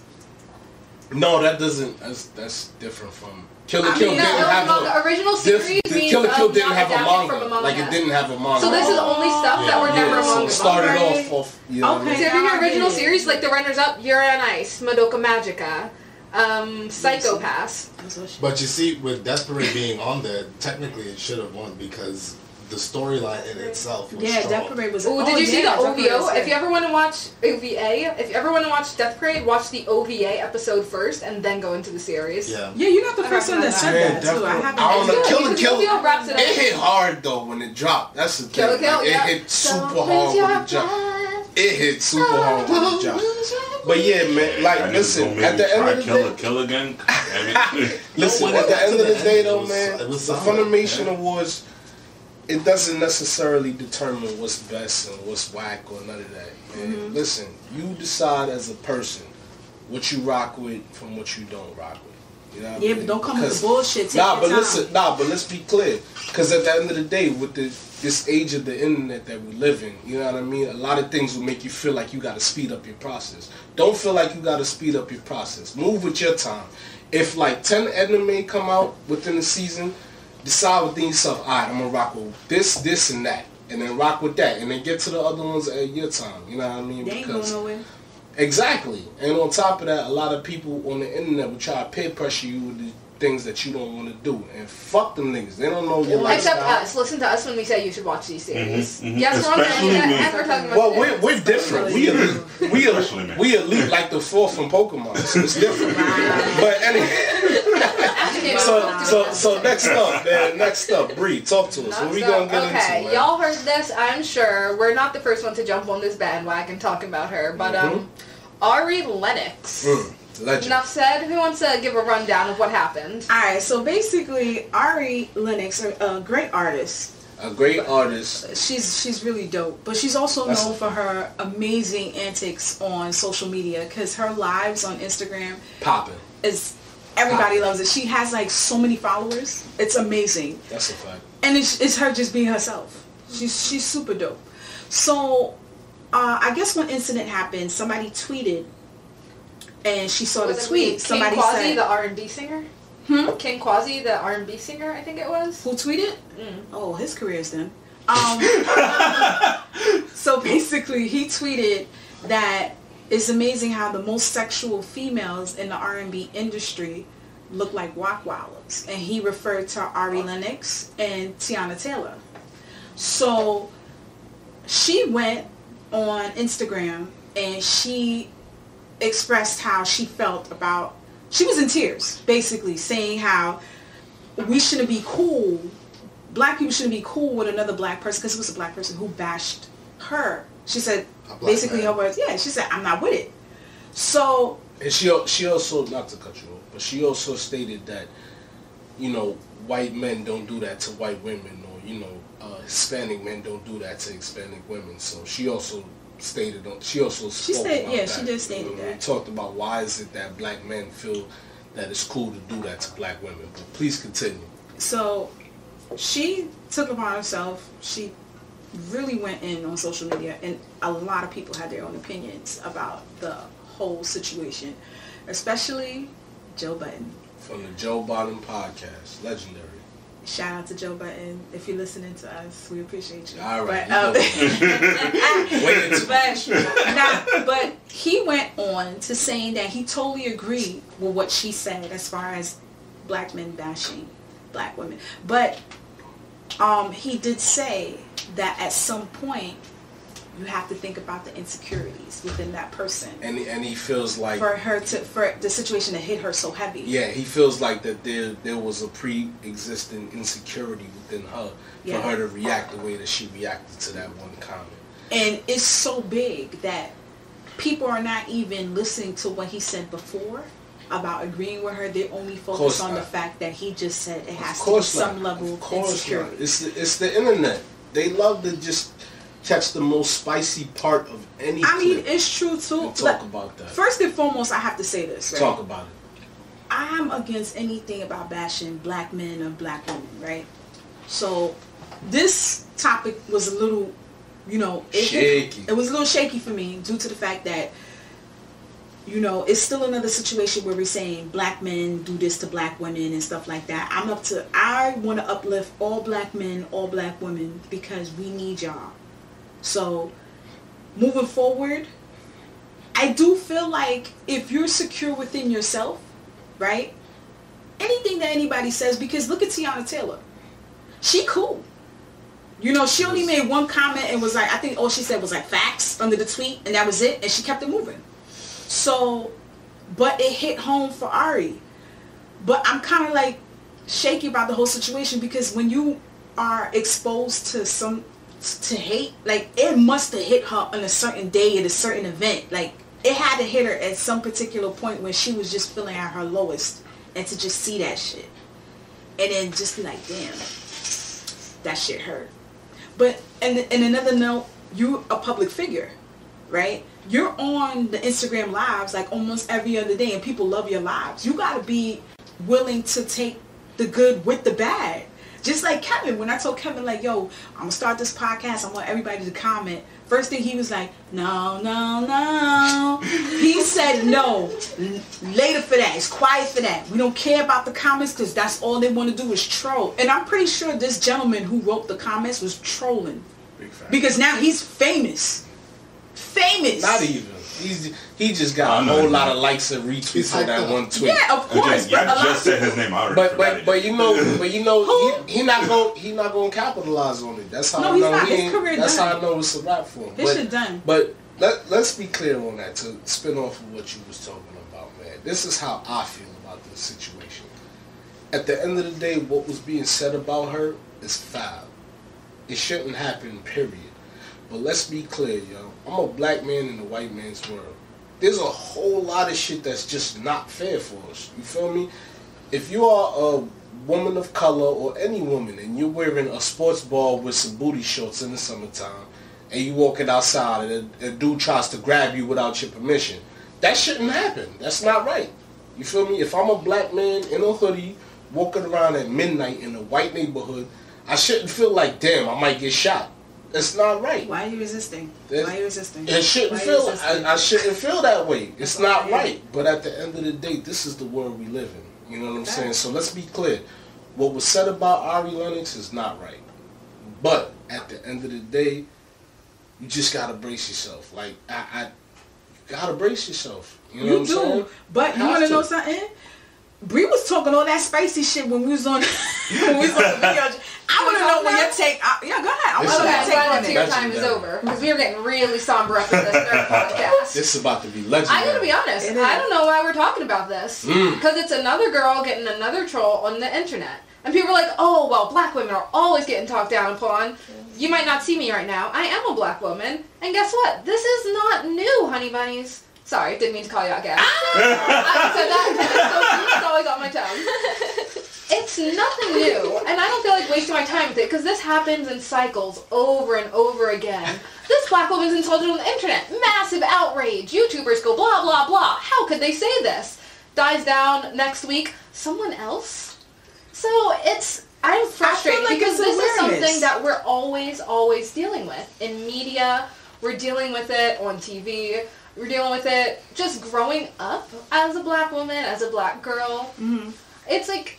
No, that doesn't. That's different from Kill the I Kill. mean, Didn't No, have the original series means Kill the Kill didn't not have a adapted manga. from a Like it didn't have a manga. So this is only stuff that were never a so manga. it started Right. off. You know what I Okay. mean? So if you're I original get it. series, like the runners-up, Yuri on Ice, Madoka Magica, Psychopaths. But you see, with Desperate being on there, technically it should have won because the storyline in itself was Yeah, strong. Death Parade was. Ooh, did you see the Death Parade OVO? was If good. you ever want to watch OVA, if you ever want to watch Death Parade, watch the OVA episode first and then go into the series. Yeah. Yeah, you're not the first one that said Yeah, that too. I definitely. haven't. I don't know. It's Kill good, the because Kill. OVO wraps it up. It hit hard though when it dropped. That's the thing. Kill the Kill, Like, yeah. It hit super hard when it dropped. It hit super hard when it dropped. But yeah, man. Like, I listen. At the end of the day, Kill again. Damn it. listen. when At it the got end to of the the day, end, though, it man, was the solid, Funimation man. Awards. It doesn't necessarily determine what's best and what's whack or none of that. And listen, you decide as a person what you rock with from what you don't rock with. You know what I Yeah, mean? but don't come with Because- the bullshit. Take Nah, your but time. listen, but let's be clear. Because at the end of the day, with this age of the internet that we live in, you know what I mean? A lot of things will make you feel like you got to speed up your process. Don't feel like you got to speed up your process. Move with your time. If like 10 anime come out within the season, decide within yourself, all right, I'm going to rock with this, and that. And then rock with that. And then get to the other ones at your time. You know what I mean? They ain't going nowhere. Exactly. And on top of that, a lot of people on the internet will try to peer pressure you with the things that you don't want to do. And fuck them niggas. They don't know your Except lifestyle. us. Listen to us when we say you should watch these series. Mhm, mhm. Yes, we're on the Especially internet me. and we're talking about Well, we're different. We elite. Especially me. We elite like the fourth from Pokemon. So it's different. But anyway. So next up, man. Next up, Bree, talk to us. What we gonna get into, man? Y'all heard this, I'm sure. We're not the first one to jump on this bandwagon talking about her, but Ari Lennox Legend. Enough said. Who wants to give a rundown of what happened? Alright, so basically, Ari Lennox, a great artist. A great artist. She's really dope, but she's also known for her amazing antics on social media because her lives on Instagram popping. Everybody loves it. She has like so many followers. It's amazing. That's a fact. And it's her just being herself. She's super dope. So I guess one incident happened. Somebody tweeted, and she saw the tweet. Somebody Quasi, said, the R&B singer. King Quasi, the R&B singer, I think it was. Who tweeted? Oh, his career is done. So basically, he tweeted that it's amazing how the most sexual females in the R&B industry look like Rottweilers, and he referred to Ari Lennox and Tiana Taylor. So she went on Instagram and she expressed how she felt about. She was in tears, basically, saying how we shouldn't be cool. Black people shouldn't be cool with another black person because it was a black person who bashed her. She said, basically, her words, she said, I'm not with it. So... And she also, not to cut you off, but she also stated that, white men don't do that to white women, or, Hispanic men don't do that to Hispanic women. So she also stated, she did state that. We talked about why is it that black men feel that it's cool to do that to black women. But please continue. So she took upon herself, she really went in on social media, and a lot of people had their own opinions about the whole situation, especially Joe Budden. From the Joe Budden podcast, legendary. Shout out to Joe Budden. If you're listening to us, we appreciate you. All right. But he went on to saying that he totally agreed with what she said as far as black men bashing black women. But he did say that at some point you have to think about the insecurities within that person. And he feels like for the situation to hit her so heavy. Yeah, he feels like that there was a pre-existing insecurity within her for her to react the way that she reacted to that one comment. And it's so big that people are not even listening to what he said before about agreeing with her. They only focus on the fact that he just said it has to be some level of insecurity. It's the internet. They love to just catch the most spicy part of any clip. It's true too. Talk about that. First and foremost, I have to say this, right? Talk about it. I'm against anything about bashing black men or black women, right? So this topic was a little, shaky. It was a little shaky for me due to the fact that, it's still another situation where we're saying black men do this to black women and stuff like that. I want to uplift all black men, all black women, because we need y'all. So, moving forward, I do feel like if you're secure within yourself, right? Anything that anybody says, because look at Tiana Taylor. She cool. She only made one comment and was like, I think all she said was like facts under the tweet, and that was it, and she kept it moving. So, but it hit home for Ari. But I'm kind of like shaky about the whole situation because when you are exposed to hate, like it must have hit her on a certain day at a certain event. Like it had to hit her at some particular point when she was just feeling at her lowest, and to just see that shit and then just be like, damn, that shit hurt. But and another note, you're a public figure, right? You're on the Instagram lives like almost every other day and people love your lives. You gotta be willing to take the good with the bad. Just like Kevin, when I told Kevin, like, yo, I'm going to start this podcast, I want everybody to comment. First thing he was like, no. He said no. Later for that. It's quiet for that. We don't care about the comments because that's all they want to do is troll. And I'm pretty sure this gentleman who wrote the comments was trolling. Big fact. Because now he's famous. Not even. He just got a whole lot of likes and retweets on that one tweet. Yeah, of course. I just said his name already. But he not gonna capitalize on it. That's how I know his career that's done. how I know it's a rap for him. His shit done. But let's be clear on that to spin off of what you was talking about, man. This is how I feel about this situation. At the end of the day, what was being said about her is foul. It shouldn't happen, period. But let's be clear, yo. I'm a black man in a white man's world. there's a whole lot of shit that's just not fair for us. You feel me? If you are a woman of color or any woman and you're wearing a sports bra with some booty shorts in the summertime and you walking outside and a dude tries to grab you without your permission, that shouldn't happen. That's not right. You feel me? If I'm a black man in a hoodie walking around at midnight in a white neighborhood, I shouldn't feel like, damn, I might get shot. That's not right. Why are you resisting? Why are you resisting? It shouldn't feel. I shouldn't feel that way. It's not right. But at the end of the day, this is the world we live in. You know what I'm saying? So let's be clear. What was said about Ari Lennox is not right. But at the end of the day, you just gotta brace yourself. Like you gotta brace yourself. You know what I'm saying? But you wanna know something? Bree was talking all that spicy shit when we was on the video. I want to know when your take. Yeah, go ahead. I want to know your take on it. Your time is over because we were getting really somber up in this nerd podcast. This is about to be legendary. I gotta be honest. I don't know why we're talking about this because it's another girl getting another troll on the internet, and people are like, "Oh, well, black women are always getting talked down upon." You might not see me right now. I am a black woman, and guess what? This is not new, honey bunnies. Sorry, didn't mean to call you out, guys. I said that. It's always on my tongue. It's nothing new, and I don't feel like wasting my time with it, because this happens in cycles over and over again. This black woman's insulted on the internet. Massive outrage. YouTubers go blah, blah, blah. How could they say this? Dies down next week. Someone else? So I'm frustrated like because this is something that we're always dealing with. In media, we're dealing with it on TV. We're dealing with it just growing up as a black woman, as a black girl. Mm-hmm. It's like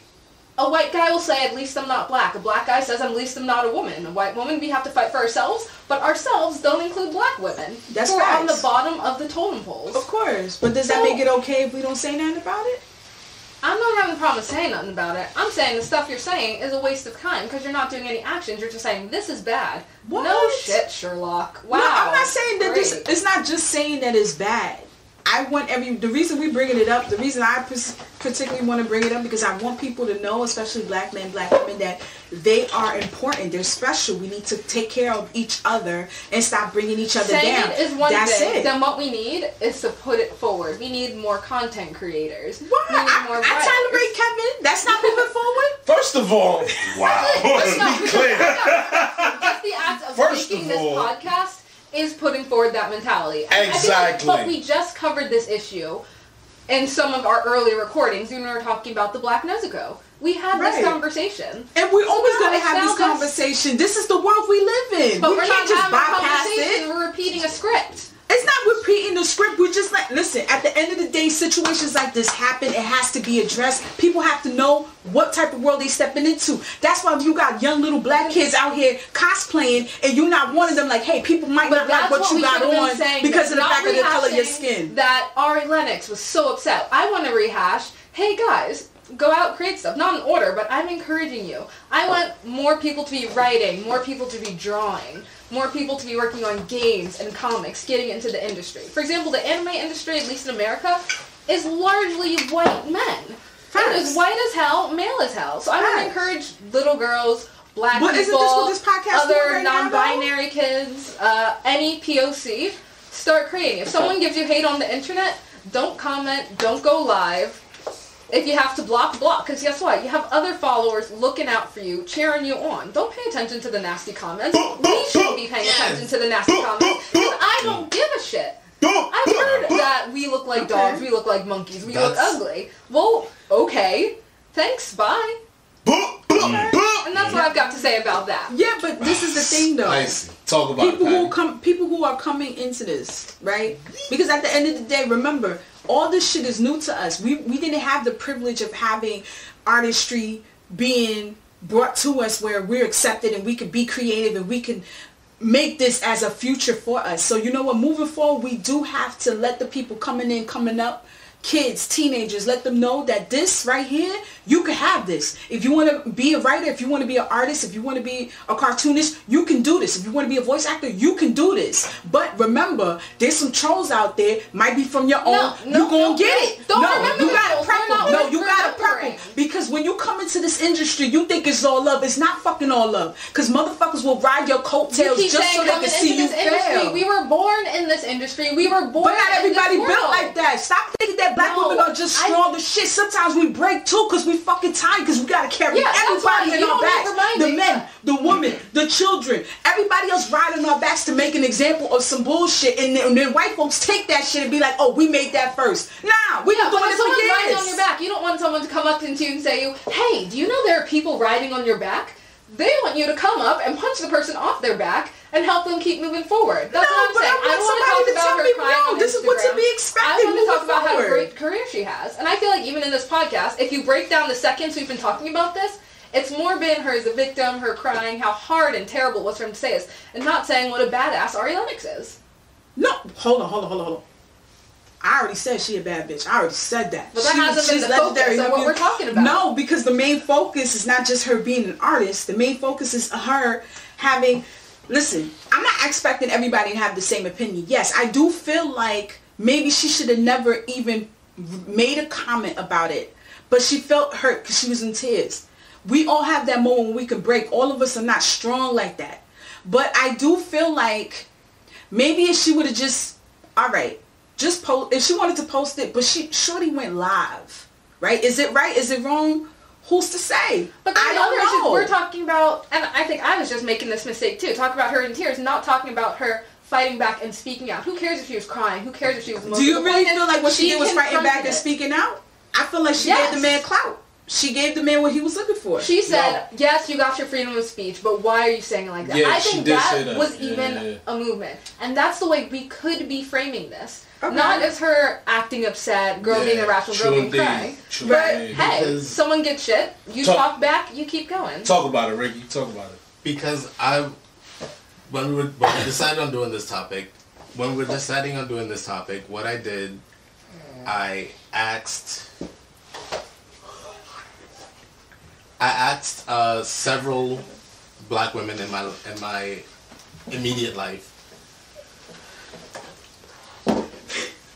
a white guy will say, at least I'm not black. A black guy says, at least I'm not a woman. A white woman, we have to fight for ourselves, but ourselves don't include black women. That's who right. We're on the bottom of the totem poles. Of course. But does that make it okay if we don't say nothing about it? I'm not having a problem with saying nothing about it. I'm saying the stuff you're saying is a waste of time because you're not doing any actions. You're just saying, this is bad. What? No shit, Sherlock. Wow. No, I'm not saying that it's not just saying that it's bad. I want the reason we bringing it up, the reason I particularly want to bring it up, because I want people to know, especially black men, black women, that they are important. They're special. We need to take care of each other and stop bringing each other down. Saying it is one thing. Then what we need is to put it forward. We need more content creators. What? I tolerate Kevin. That's not moving forward. First of all, wow. Let's be clear. Just the act of making this podcast is putting forward that mentality. Exactly. But we just covered this issue in some of our early recordings when we were talking about the Black Nezuko. We had this conversation. And we're always going to have this conversation. This is the world we live in. But we we're can't not just having bypass a conversation. it. We're repeating a script. It's not repeating the script. We're just like, listen, at the end of the day, situations like this happen. It has to be addressed. People have to know what type of world they stepping into. That's why you got young little black kids out here cosplaying, and you're not one of them like, hey, people might not like what you got on because of the fact of the color of your skin. That Ari Lennox was so upset. I want to rehash, hey guys, go out, create stuff. Not in order, but I'm encouraging you. I want more people to be writing, more people to be drawing, more people to be working on games and comics, getting into the industry. For example, the anime industry, at least in America, is largely white men. It is white as hell, male as hell. So I want to encourage little girls, black people, isn't this what this podcast other non-binary kids, any POC, start creating. If someone gives you hate on the internet, don't comment, don't go live. If you have to block, because guess what? You have other followers looking out for you, cheering you on. Don't pay attention to the nasty comments. We shouldn't be paying attention to the nasty comments, because I don't give a shit. I've heard that we look like dogs, we look like monkeys, we look ugly. Well, okay. Thanks, bye. And that's what I've got to say about that. Yeah, but this is the thing, though. Nice. Talk about people who are coming into this, right? Because at the end of the day, remember, all this shit is new to us. We didn't have the privilege of having artistry being brought to us where we're accepted and we could be creative and we can make this as a future for us. So you know what, moving forward, we do have to let the people coming up, kids, teenagers, let them know that this right here, you can have this. If you want to be a writer, if you want to be an artist, if you want to be a cartoonist, you can do this. If you want to be a voice actor, you can do this. But remember, there's some trolls out there, might be from your own. You're going to get it. You gotta prep them. No, you gotta prep them. Because when you come into this industry, you think it's all love. It's not fucking all love. Because motherfuckers will ride your coattails just so they can see you fail. We were born in this industry. We were born. But not everybody built like that. Stop thinking that black women are just strong as shit. Sometimes we break too because we fucking tired because we gotta carry everybody in our backs. The men, the women, the children, everybody else riding our backs to make an example of some bullshit, and then white folks take that shit and be like, oh, we made that first. Nah, we been doing this for years. Riding on your back, you don't want someone to come up to you and say, hey, do you know there are people riding on your back? They want you to come up and punch the person off their back and help them keep moving forward. That's what I'm saying. I don't want to talk about her crying on Instagram. This is what to be expected. I want to talk about how great career she has. And I feel like even in this podcast, if you break down the seconds we've been talking about this, it's more been her as a victim, her crying, how hard and terrible it was for him to say this, and not saying what a badass Ari Lennox is. No, hold on. I already said she a bad bitch. I already said that. But that hasn't been the focus of what we're talking about. No, because the main focus is not just her being an artist. The main focus is her having... Listen, I'm not expecting everybody to have the same opinion. Yes, I do feel like maybe she should have never even made a comment about it. But she felt hurt because she was in tears. We all have that moment when we can break. All of us are not strong like that. But I do feel like maybe if she would have just... Alright. Just post if she wanted to post it, but shorty went live, right? Is it right? Is it wrong? Who's to say? But I don't know. We're talking about, and I think I was just making this mistake too. Talk about her in tears, not talking about her fighting back and speaking out. Who cares if she was crying? Who cares if she was emotional? Do you really feel like what she did was fighting back and speaking out? I feel like she gave the man clout. She gave the man what he was looking for. She said, yes, you got your freedom of speech, but why are you saying it like that? Yeah, I think that was even a movement. And that's the way we could be framing this. Okay. Not as her acting upset, girl being irrational, girl being crying. But hey, someone gets shit, you talk back, you keep going. Talk about it, Ricky. Talk about it. Because when we decided on doing this topic, what I did, I asked several black women in my immediate life.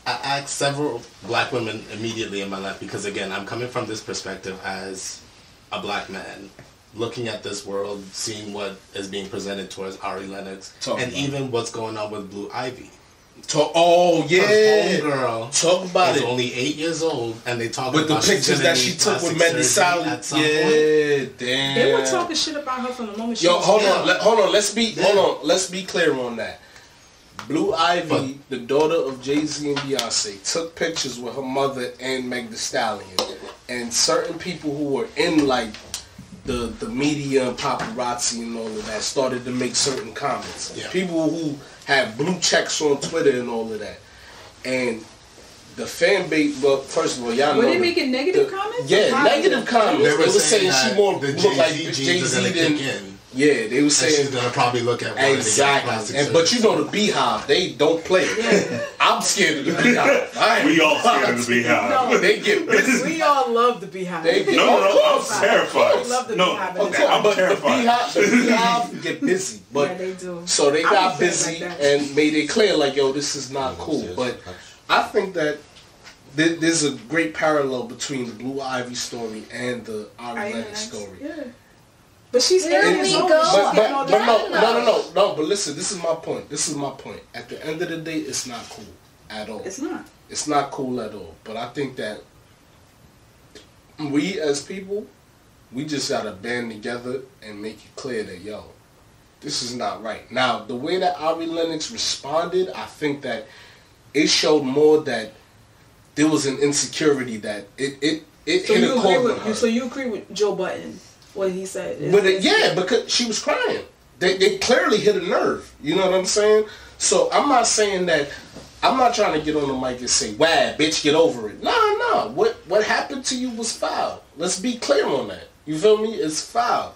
I asked several black women immediately in my life because, again, I'm coming from this perspective as a black man, looking at this world, seeing what is being presented towards Ari Lennox, even what's going on with Blue Ivy. Homegirl. Talk about it. Only 8 years old, and they talk with about the pictures that she took with Mandy Sally. Damn. They were talking shit about her from the moment she was hold on. Let's be clear on that. Blue Ivy, the daughter of Jay-Z and Beyonce, took pictures with her mother and Meg Thee Stallion, and certain people who were in like the media and paparazzi and all of that started to make certain comments. Yeah. People who have blue checks on Twitter and all of that, and the fan base. Well, first of all, y'all know. Were they making negative comments? Yeah, negative comments. They were saying she more looked like Jay-Z than. Yeah, they were saying she's gonna probably look at one exactly. But you know the Beehive, they don't play. Yeah. I'm scared of the Beehive. We all scared of the Beehive. No, they get busy. We all love the Beehive. I'm terrified. We love the Beehive. I'm terrified. The Beehive get busy, but yeah, they do. So they got busy and made it clear, like, yo, this is not cool. But I think that there's a great parallel between the Blue Ivy story and the Ari Lennox story. Yeah. But she's No. But listen, this is my point. At the end of the day, it's not cool at all. It's not. It's not cool at all. But I think that we as people, we just gotta band together and make it clear that, yo, this is not right. Now, the way that Ari Lennox responded, I think that it showed more that there was an insecurity that it hit a chord with her. So you agree with Joe Budden? What he said. But because she was crying. They clearly hit a nerve. You know what I'm saying? So I'm not saying that. I'm not trying to get on the mic and say, "Wow, bitch, get over it." No. What happened to you was foul. Let's be clear on that. You feel me? It's foul.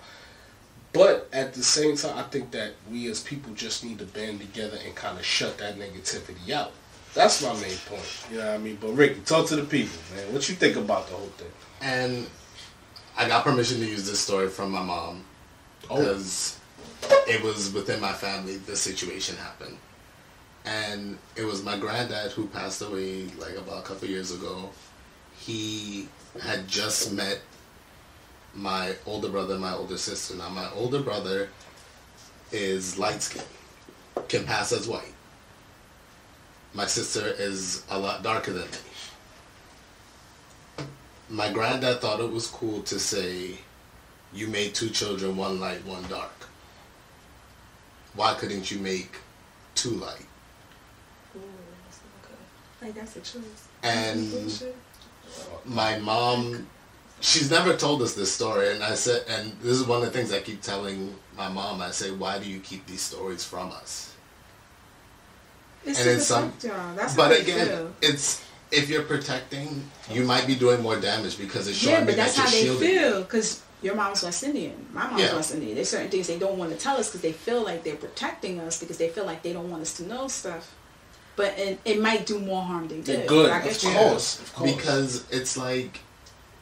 But at the same time, I think that we as people just need to band together and kind of shut that negativity out. That's my main point. You know what I mean? But Ricky, talk to the people, man. What you think about the whole thing? And I got permission to use this story from my mom because it was within my family this situation happened. And it was my granddad who passed away like about a couple years ago. He had just met my older brother and my older sister. Now, my older brother is light skinned, can pass as white. My sister is a lot darker than me. My granddad thought it was cool to say, you made 2 children, 1 light, 1 dark. Why couldn't you make 2 light? Ooh, that's not good. Like, that's a choice. And my mom, she's never told us this story, and I said, and this is one of the things I keep telling my mom. I say, why do you keep these stories from us? It's and it's some, that's but again, it's if you're protecting, you might be doing more damage because it's showing me that you're shielding. Yeah, but that's how they feel. Because your mom's West Indian. My mom's West Indian. There's certain things they don't want to tell us because they feel like they're protecting us because they feel like they don't want us to know stuff. But it might do more harm than good. Good, of course. Because it's like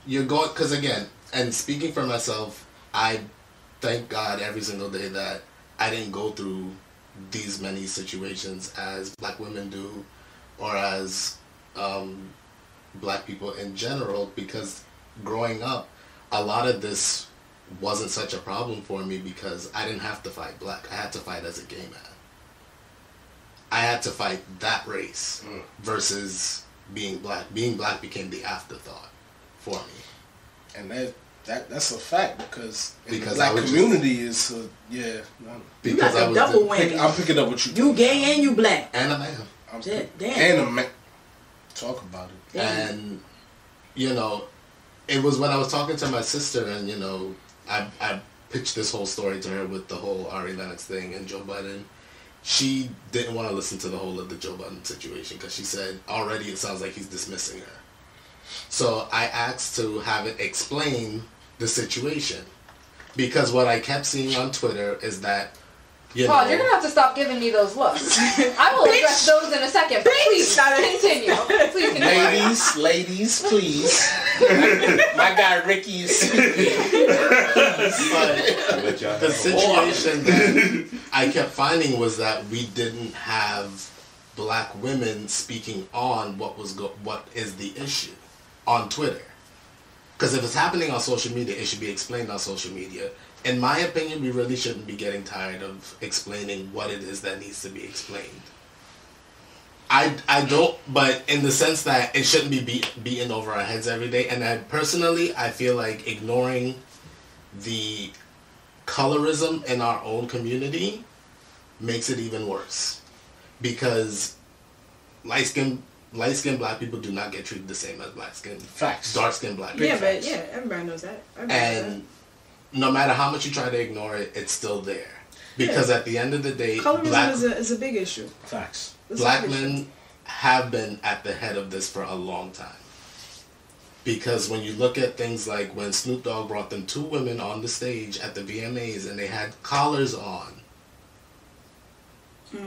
you're going. Because again, and speaking for myself, I thank God every single day that I didn't go through these many situations as black women do, or as black people in general, because growing up, a lot of this wasn't such a problem for me because I didn't have to fight black. I had to fight as a gay man. I had to fight that race versus being black. Being black became the afterthought for me. And that's a fact because in the black community is because I was double whammy. I'm picking up what you. You gay and you black and a man. And a man. Talk about it. Damn. And you know, it was when I was talking to my sister, and you know, I pitched this whole story to her with the whole Ari Lennox thing and Joe Budden. She didn't want to listen to the whole of the Joe Budden situation because she said already it sounds like he's dismissing her. So I asked to have it explain the situation, because what I kept seeing on Twitter is that, you know, you're gonna have to stop giving me those looks. I will address those in a second, but please continue. Please continue. Ladies, please. My guy Ricky is speaking. The situation that I kept finding was that we didn't have black women speaking on what is the issue on Twitter. Because if it's happening on social media, it should be explained on social media. In my opinion, we really shouldn't be getting tired of explaining what it is that needs to be explained. I don't, but in the sense that it shouldn't be beaten over our heads every day. And I feel like ignoring the colorism in our own community makes it even worse. Because light-skinned black people do not get treated the same as dark-skinned black people. Yeah, but everybody knows that. No matter how much you try to ignore it, it's still there. Because at the end of the day, colorism is a big issue. Facts. Black men have been at the head of this for a long time. Because when you look at things like when Snoop Dogg brought them 2 women on the stage at the VMAs and they had collars on.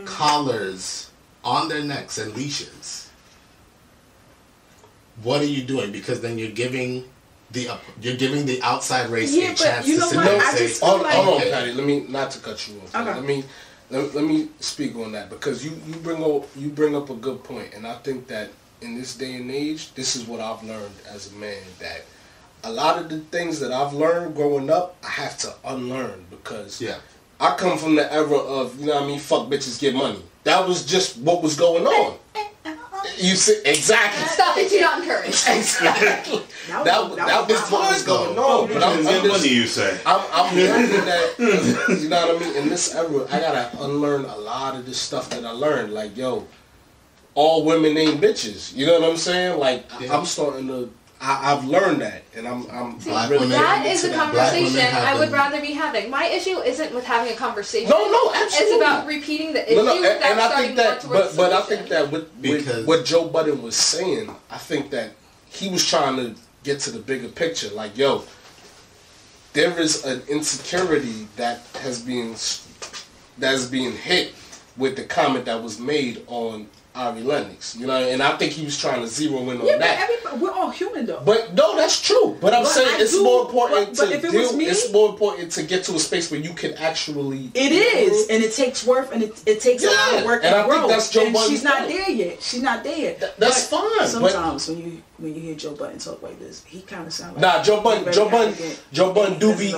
Collars on their necks and leashes. What are you doing? Because then you're giving the outside race a chance to sit there and say, hold on, Patty. Let me not to cut you off. Okay. Let me speak on that, because you bring up a good point, and I think that in this day and age, this is what I've learned as a man, that a lot of the things that I've learned growing up, I have to unlearn, because I come from the era of, you know what I mean, fuck bitches get money. That was just what was going on. You see, exactly. Stuff that you not encourage. Exactly. That was what was going on. But I'm money, you say. I'm learning that. You know what I mean? In this era, I gotta unlearn a lot of this stuff that I learned. Like, yo, all women ain't bitches. You know what I'm saying? Like, I'm starting to. I've learned that, and I'm really. That is a conversation I would rather be having. My issue isn't with having a conversation. No, absolutely. It's about repeating the issue. And I think that, but I think that with what Joe Budden was saying, I think that he was trying to get to the bigger picture. Like, yo, there is an insecurity that's being hit with the comment that was made on Ari Lennox, you know, and I think he was trying to zero in on that. But we're all all human though. But no, that's true. But I'm saying it's more important but if it was me, it's more important to get to a space where you can actually. It is, and it takes work, and it takes a lot of work and I growth. think that's Joe and Budden's she's not point. there yet. She's not there yet. That's fine. Sometimes when you hear Joe Budden talk like this, he kind of sounds like Joe Budden do be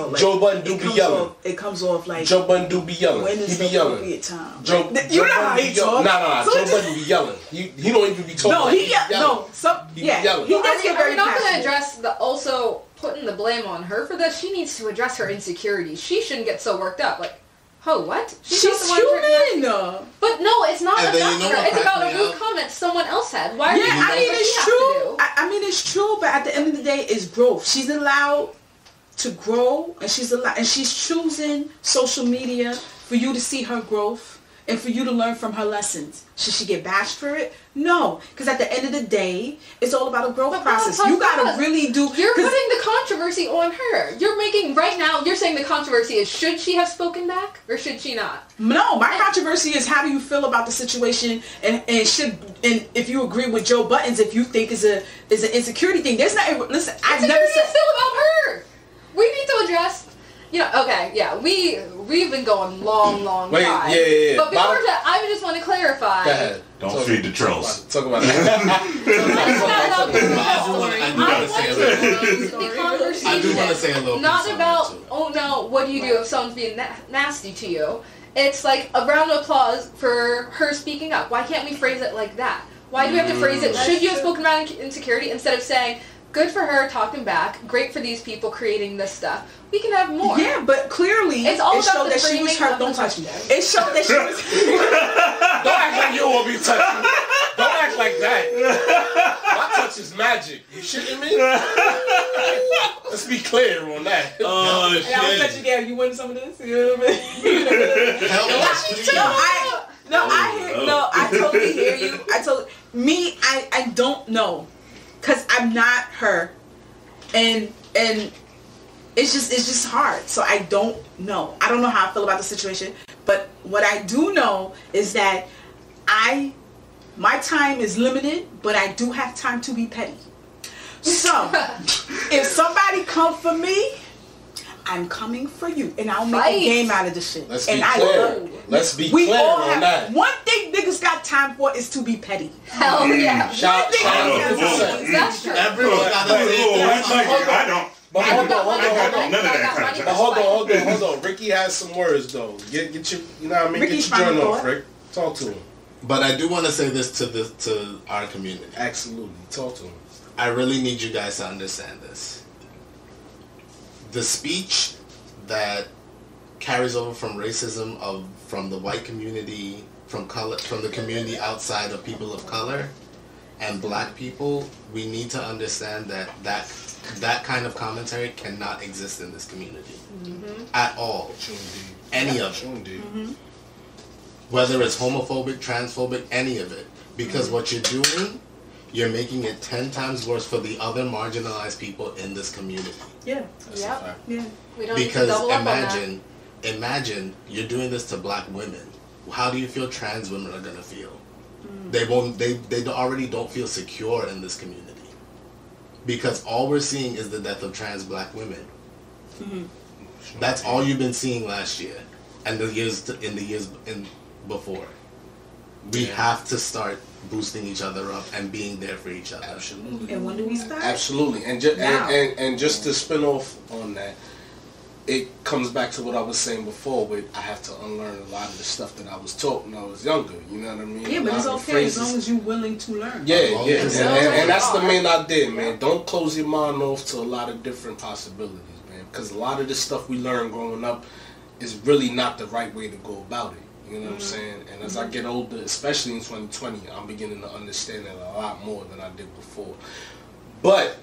yelling. It comes off like Joe Budden do be yelling. When is the appropriate time? You know how he talks. Joe Budden be yelling. He don't even be talking. No, he yelling. He does get very Are we not going to passionate. address the also putting the blame on her for this? She needs to address her insecurities. She shouldn't get so worked up. Like, oh, what? She's human. But no, it's not And about then you know her. what It's about cracked a me rude up? comment someone else had. Why? Yeah, are you I mean it's true. I I mean it's true, but at the end of the day, it's growth. She's allowed to grow, and she's choosing social media for you to see her growth and for you to learn from her lessons. Should she get bashed for it? No, because at the end of the day, it's all about a growth process. You gotta really do. You're putting the controversy on her. You're making right now. You're saying the controversy is should she have spoken back or should she not? No, my controversy is how do you feel about the situation, and if you agree with Joe Buttons, if you think is an insecurity thing. There's not. Listen, I've never said still about her. We need to address. Okay, yeah, we've been going long time. Yeah. But before that, I just want to clarify. Go ahead. Don't feed the trolls. Talk about that. I do want to say a little. Not about what do you do if someone's being nasty to you? It's like a round of applause for her speaking up. Why can't we phrase it like that? Why do we have to phrase it? Should you have spoken about insecurity instead of saying, good for her talking back, great for these people creating this stuff. We can have more. Yeah, but clearly it showed that she was hurt. Don't touch me. It showed that she was. Don't act like you won't be touching. Don't act like that. My touch is magic. You shitting me? Let's be clear on that. Oh shit! I was touching Gary. You want some of this? You know what I mean? I totally hear you. I don't know, cause I'm not her, and it's just hard. So I don't know. I don't know how I feel about the situation. But what I do know is that my time is limited, but I do have time to be petty. So if somebody come for me, I'm coming for you, and I'll make a game out of this shit. Let's be clear. Let's be clear on that. One thing niggas got time for is to be petty. Hell yeah. That's true. Everyone got to I don't. But hold None of that. on. Ricky has some words though. Get your, you know what I mean? Ricky's get your journal fine off, Rick. Talk to him. But I do want to say this to our community. Absolutely. Talk to him. I really need you guys to understand this. The speech that carries over from racism from the white community, from the community outside of people of color and black people, we need to understand that kind of commentary cannot exist in this community at all. Any of it. Whether it's homophobic, transphobic, any of it. Because what you're doing, you're making it 10 times worse for the other marginalized people in this community. Yeah. Yeah. We don't Because need to double up on that. imagine you're doing this to black women. How do you feel trans women are gonna feel? They already don't feel secure in this community. Because all we're seeing is the death of trans black women. That's all you've been seeing last year and the years before. We have to start boosting each other up and being there for each other. Absolutely. And when do we start? Absolutely. And just to spin off on that, it comes back to what I was saying before with I have to unlearn a lot of the stuff that I was taught when I was younger. You know what I mean? Yeah, but it's okay as long as you're willing to learn. Yeah. And that's the main idea, man. Don't close your mind off to a lot of different possibilities, man. Because a lot of this stuff we learned growing up is really not the right way to go about it. You know what I'm saying? And as I get older, especially in 2020, I'm beginning to understand it a lot more than I did before. But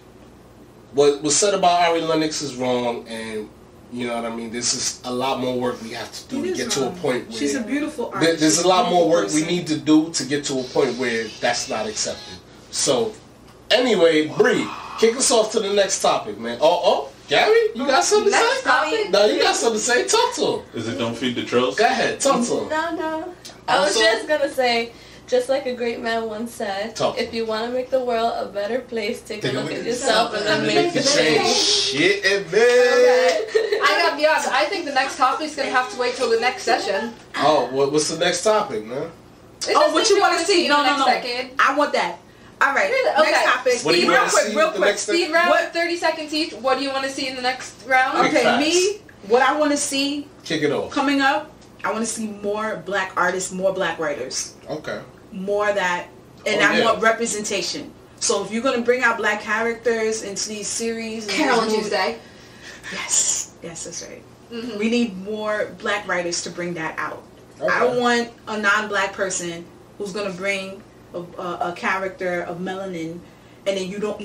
what was said about Ari Lennox is wrong, and you know what I mean? This is a lot more work we have to do to get to a point where... She's a beautiful artist. There's a lot more work we need to do to get to a point where that's not accepted. So, anyway, Bree, kick us off to the next topic, man. Gary, you got something to say? No, you got something to say. Talk to him. Is it don't feed the trolls? Go ahead, talk to him. No. I was just going to say, Just like a great man once said, if you want to make the world a better place, take a look at yourself and then make the change. Shit, man. Okay. I gotta be honest, I think the next topic's gonna have to wait till the next session. Oh, what's the next topic, man? What you want to see? No. Decade. I want that. All right. Okay. Next topic. Speed round, real quick. Speed round, 30 seconds each. What do you want to see in the next round? Okay, me, what I want to see. Kick it off. Coming up, I want to see more black artists, more black writers. Okay. More that, and I want representation. So if you're going to bring out black characters into these series. Carol and Tuesday. Yes, that's right. Mm-hmm. We need more black writers to bring that out. Okay. I want a non-black person who's going to bring a character of melanin, and then you don't,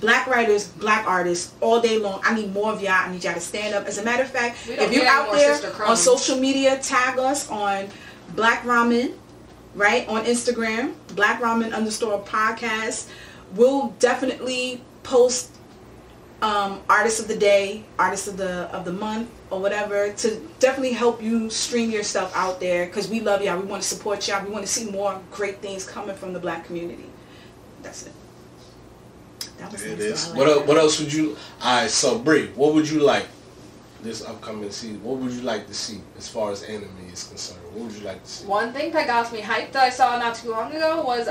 black writers, black artists, all day long. I need more of y'all. I need y'all to stand up. As a matter of fact, if you're out there on social media, tag us on Black Ramen, right? On Instagram, Black Ramen _podcast. We'll definitely post artists of the day, artists of the month, or whatever, to definitely help you stream your stuff out there, because we love y'all. We want to support y'all. We want to see more great things coming from the black community. That's it. That was it is. What else would you? Alright, so Bree, what would you like this upcoming season? What would you like to see as far as anime is concerned? What would you like to see? One thing that got me hyped that I saw not too long ago was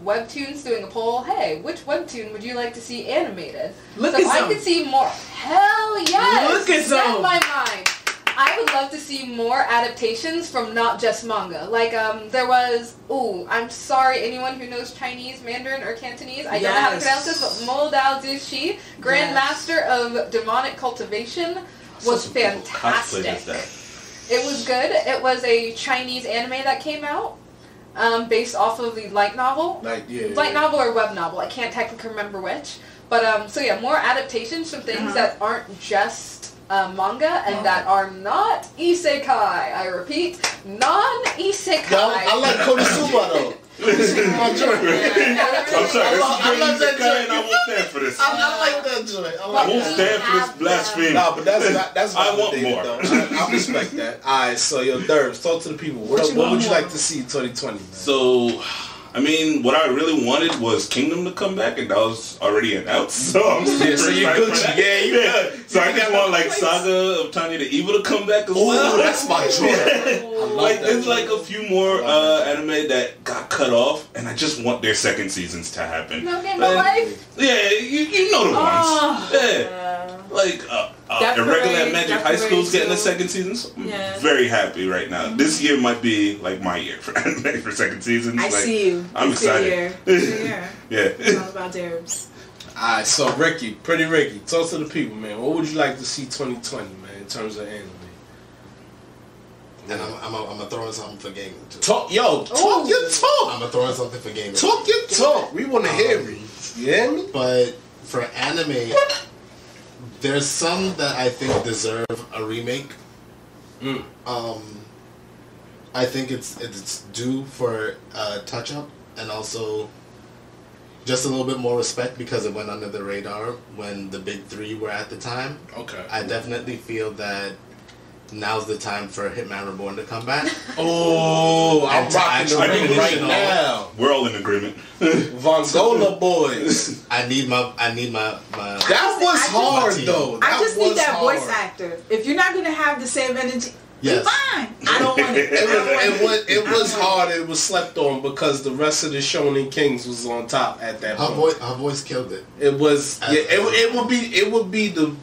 Webtoons doing a poll. Hey, which Webtoon would you like to see animated? Look so at I could see more. Hell yes! Look at Set my mind. I would love to see more adaptations from not just manga. Like, there was, I'm sorry, anyone who knows Chinese, Mandarin, or Cantonese, I don't know how to pronounce this, but Mo Dao Zushi, Grandmaster of Demonic Cultivation, was fantastic. It was good. It was a Chinese anime that came out, based off of the light novel. Light novel or web novel, I can't technically remember which. But, so yeah, more adaptations from things that aren't just manga and that are not isekai. I repeat, non-isekai. I like Konosuba though. This is my joint. I'm sorry, I love that joint. And I won't stand for this. I like that joint. I won't stand for this blasphemy. Nah, but that's I want more. I respect that. Alright, so yo, Derbs, talk to the people. What would you like to see in 2020, man? So, I mean, what I really wanted was Kingdom to come back, and that was already announced. So I'm super excited for that. Yeah, you good. So I just want like Saga of Tanya the Evil to come back as well. That's my joy. Like there's like a few more anime that got cut off, and I just want their second seasons to happen. No Game of Life? Yeah, you know the ones. Yeah. Like Irregular Magic High School's getting a second season. So I'm very happy right now. This year might be like my year for anime for second seasons. I see you. I'm excited. Yeah. It's all about Derbs. Alright, so Ricky, Pretty Ricky, talk to the people, man. What would you like to see 2020, man, in terms of anime? And I'm gonna throw in something for gaming too. Talk your talk. I'm gonna throw in something for gaming. Talk your talk. We want to hear it. You hear me? But for anime, there's some that I think deserve a remake. I think it's due for a touch up, and also just a little bit more respect because it went under the radar when the big three were at the time. Okay. I definitely feel that now's the time for Hitman Reborn to come back. Oh, I'm rocking the ring right now. We're all in agreement. Vongola boys. I need my. That was hard though. I just need that voice actor. If you're not gonna have the same energy, yes. Fine. I don't want it. It was hard. It was slept on because the rest of the Shonen Kings was on top at that point. Her voice killed it. It was. It would be the.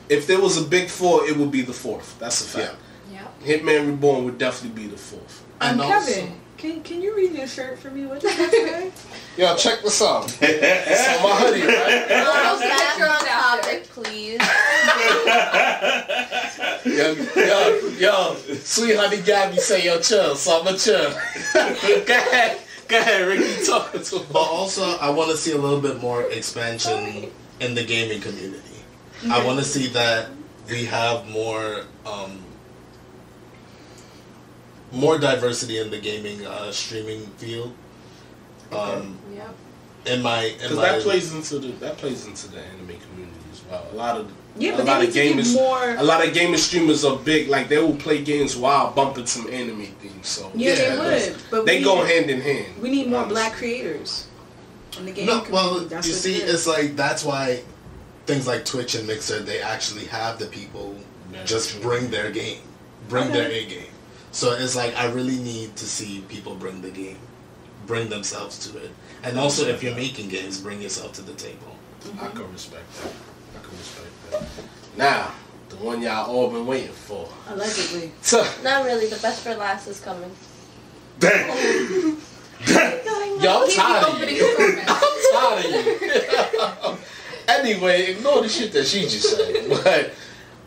If there was a big four, it would be the fourth. That's a fact. Yeah. Hitman Reborn would definitely be the fourth. And Kevin, can you read your shirt for me? What did you say? Yo, check this out. It's on my hoodie, right? Back on topic, please. Yo, sweet honey Gabby say yo chill, so I'ma chill. Go ahead, Ricky, talk to him. But also, I want to see a little bit more expansion in the gaming community. I want to see that we have more diversity in the gaming streaming field. That plays into the anime community as well. A lot of Yeah, but they need to get more. A lot of gaming streamers are big. Like they will play games while bumping some anime themes. So yeah, they would. But they go hand in hand. We need more black creators in the game. No, well, you see, it's like that's why things like Twitch and Mixer, they actually have the people just bring their game, their A game. So it's like I really need to see people bring the game, bring themselves to it, and also if you're making games, bring yourself to the table. I can respect that. Now, the one y'all all been waiting for. Allegedly. Not really. The best for last is coming. Damn. Yo, I'm tired of you. I'm tired of you. Anyway, ignore the shit that she just said. But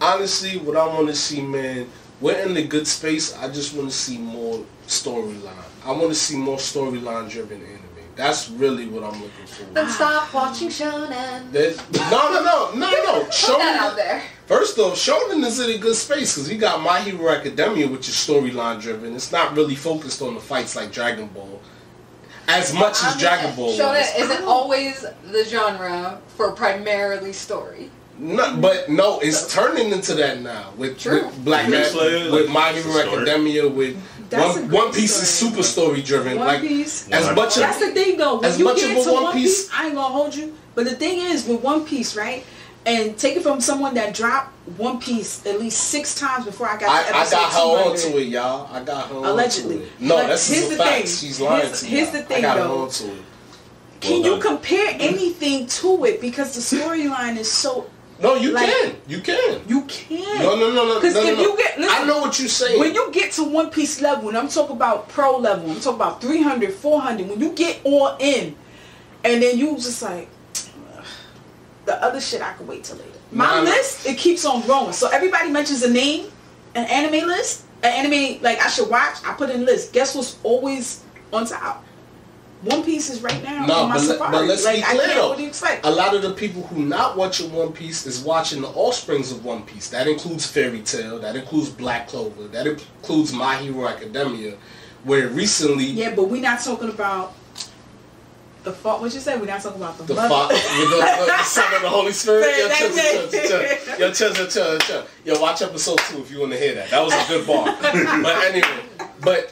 honestly, what I want to see, man, we're in the good space. I just want to see more storyline. I want to see more storyline driven anime. That's really what I'm looking for. Then stop watching shonen. No. Put that out there. First off, shonen is in a good space because you got My Hero Academia, which is storyline driven. It's not really focused on the fights like Dragon Ball. As much as Dragon Ball shonen isn't always the genre for primarily story. No, but no, it's turning into that now with Black Man, with My Hero Academia, with One Piece is super story driven. One Piece, that's the thing though. When you get to One Piece, I ain't gonna hold you. But the thing is with One Piece, right? And take it from someone that dropped One Piece at least 6 times before I got to episode 200. I got her onto it, y'all. I got her allegedly. Onto it. No, that's a fact. She's lying to you. Here's the thing, I got though. her onto it. Can you compare anything to it? Because the storyline is so. No, you can. You can. You can. No. Because if you get, listen, I know what you're saying. When you get to One Piece level, and I'm talking about pro level, I'm talking about 300, 400. When you get all in, and then you just like, the other shit I can wait till later. My list, it keeps on growing. So everybody mentions a name, an anime list, an anime like I should watch. I put in list. Guess what's always on top? One Piece is right now on my Safari. But let's be clear though. What do you expect? A lot of the people who not watching One Piece is watching the offsprings of One Piece. That includes Fairy Tail. That includes Black Clover. That includes My Hero Academia, where recently. Yeah, but we're not talking about the fault. What you say? We're not talking about the Father, the Son of the Holy Spirit. Chill. Yo, watch episode 2 if you want to hear that. That was a good bar. But anyway,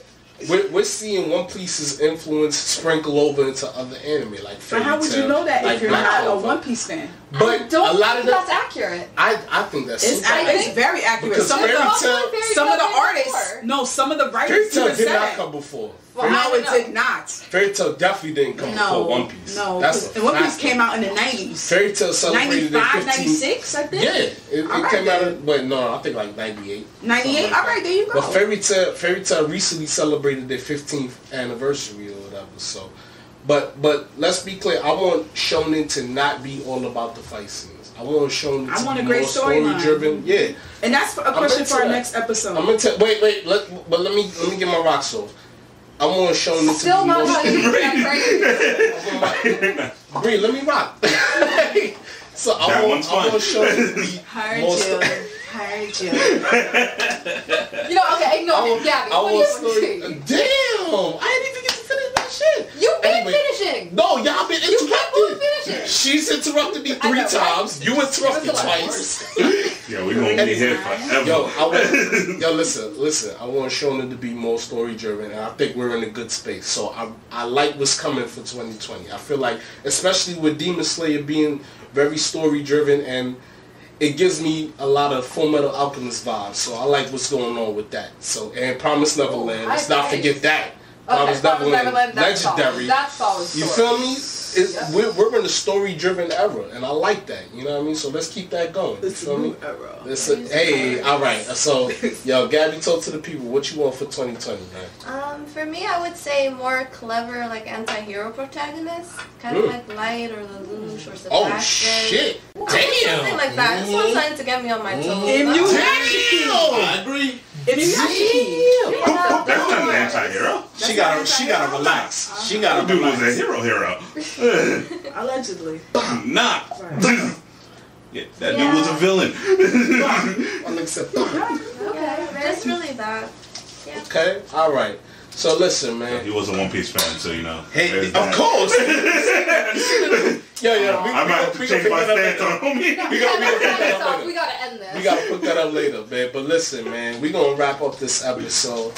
we're seeing One Piece's influence sprinkle over into other anime like Fairy Tail. But how would you know that like if you're not a One Piece fan? But I don't a lot think of that's accurate. I think that's it's very accurate. Because some of the artists, some of the writers Fairy Tail did said not come before. Well, no, it did not. Fairy Tail definitely didn't come before One Piece. No, that's One Piece came out in the 90s. Fairy Tail celebrated 95, 96, I think. Yeah, it came out. But no, I think like 98. 98. All right, there you go. But Fairy Tail recently celebrated their 15th anniversary or whatever. So, but let's be clear. I want shonen to not be all about the fight scenes. I want shonen to be more story driven. Yeah, and that's a question for our next episode. I'm into wait. But let me get my rocks off. I want shonen to still be not more. how you Bree, let me rock. So I want shonen to be more story. Heard you. You know, okay, ignore him. Gabby, what do you want to see? Damn! I didn't even get to finish my shit. You've been finishing. No, y'all been interrupted. You kept on finishing. She's interrupted me 3 times. Right? You interrupted twice. Yeah, we're gonna be here forever. Yo, listen. I want shonen to be more story driven, and I think we're in a good space. So I like what's coming for 2020. I feel like, especially with Demon Slayer being very story driven, and it gives me a lot of Full Metal Alchemist vibes. So I like what's going on with that. So and Promised Neverland. Let's not forget that. Promised Neverland, legendary. That's solid. You feel me? We're in a story-driven era, and I like that. You know what I mean? So let's keep that going. You feel me? Hey, all right. So, yo, Gabby, talk to the people. What you want for 2020, man? For me, I would say more clever, like anti-hero protagonists, kind of like Light or Lelouch or Sebastian. Oh shit! Damn. Something like that. This one's starting to get me on my toes. I agree. That's not an anti-hero. She gotta relax. She gotta dude relax. was a hero. Allegedly. Nah. Yeah, that dude was a villain. Okay, that's really that. Yeah. Okay, all right. So listen, man. He was a One Piece fan, so you know. Hey, of course. I might have to change my stance on him. We gotta end this. We gotta put that up later, man. But listen, man, we gonna wrap up this episode.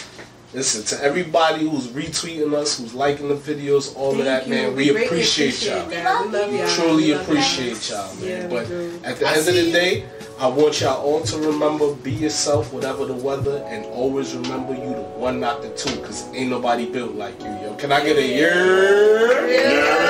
Listen, to everybody who's retweeting us, who's liking the videos, all of that, man, we appreciate y'all. We love y'all. Truly appreciate y'all, man. But at the end of the day, I want y'all all to remember, be yourself, whatever the weather, and always remember you the one, not the two, because ain't nobody built like you, yo. Can I get a year?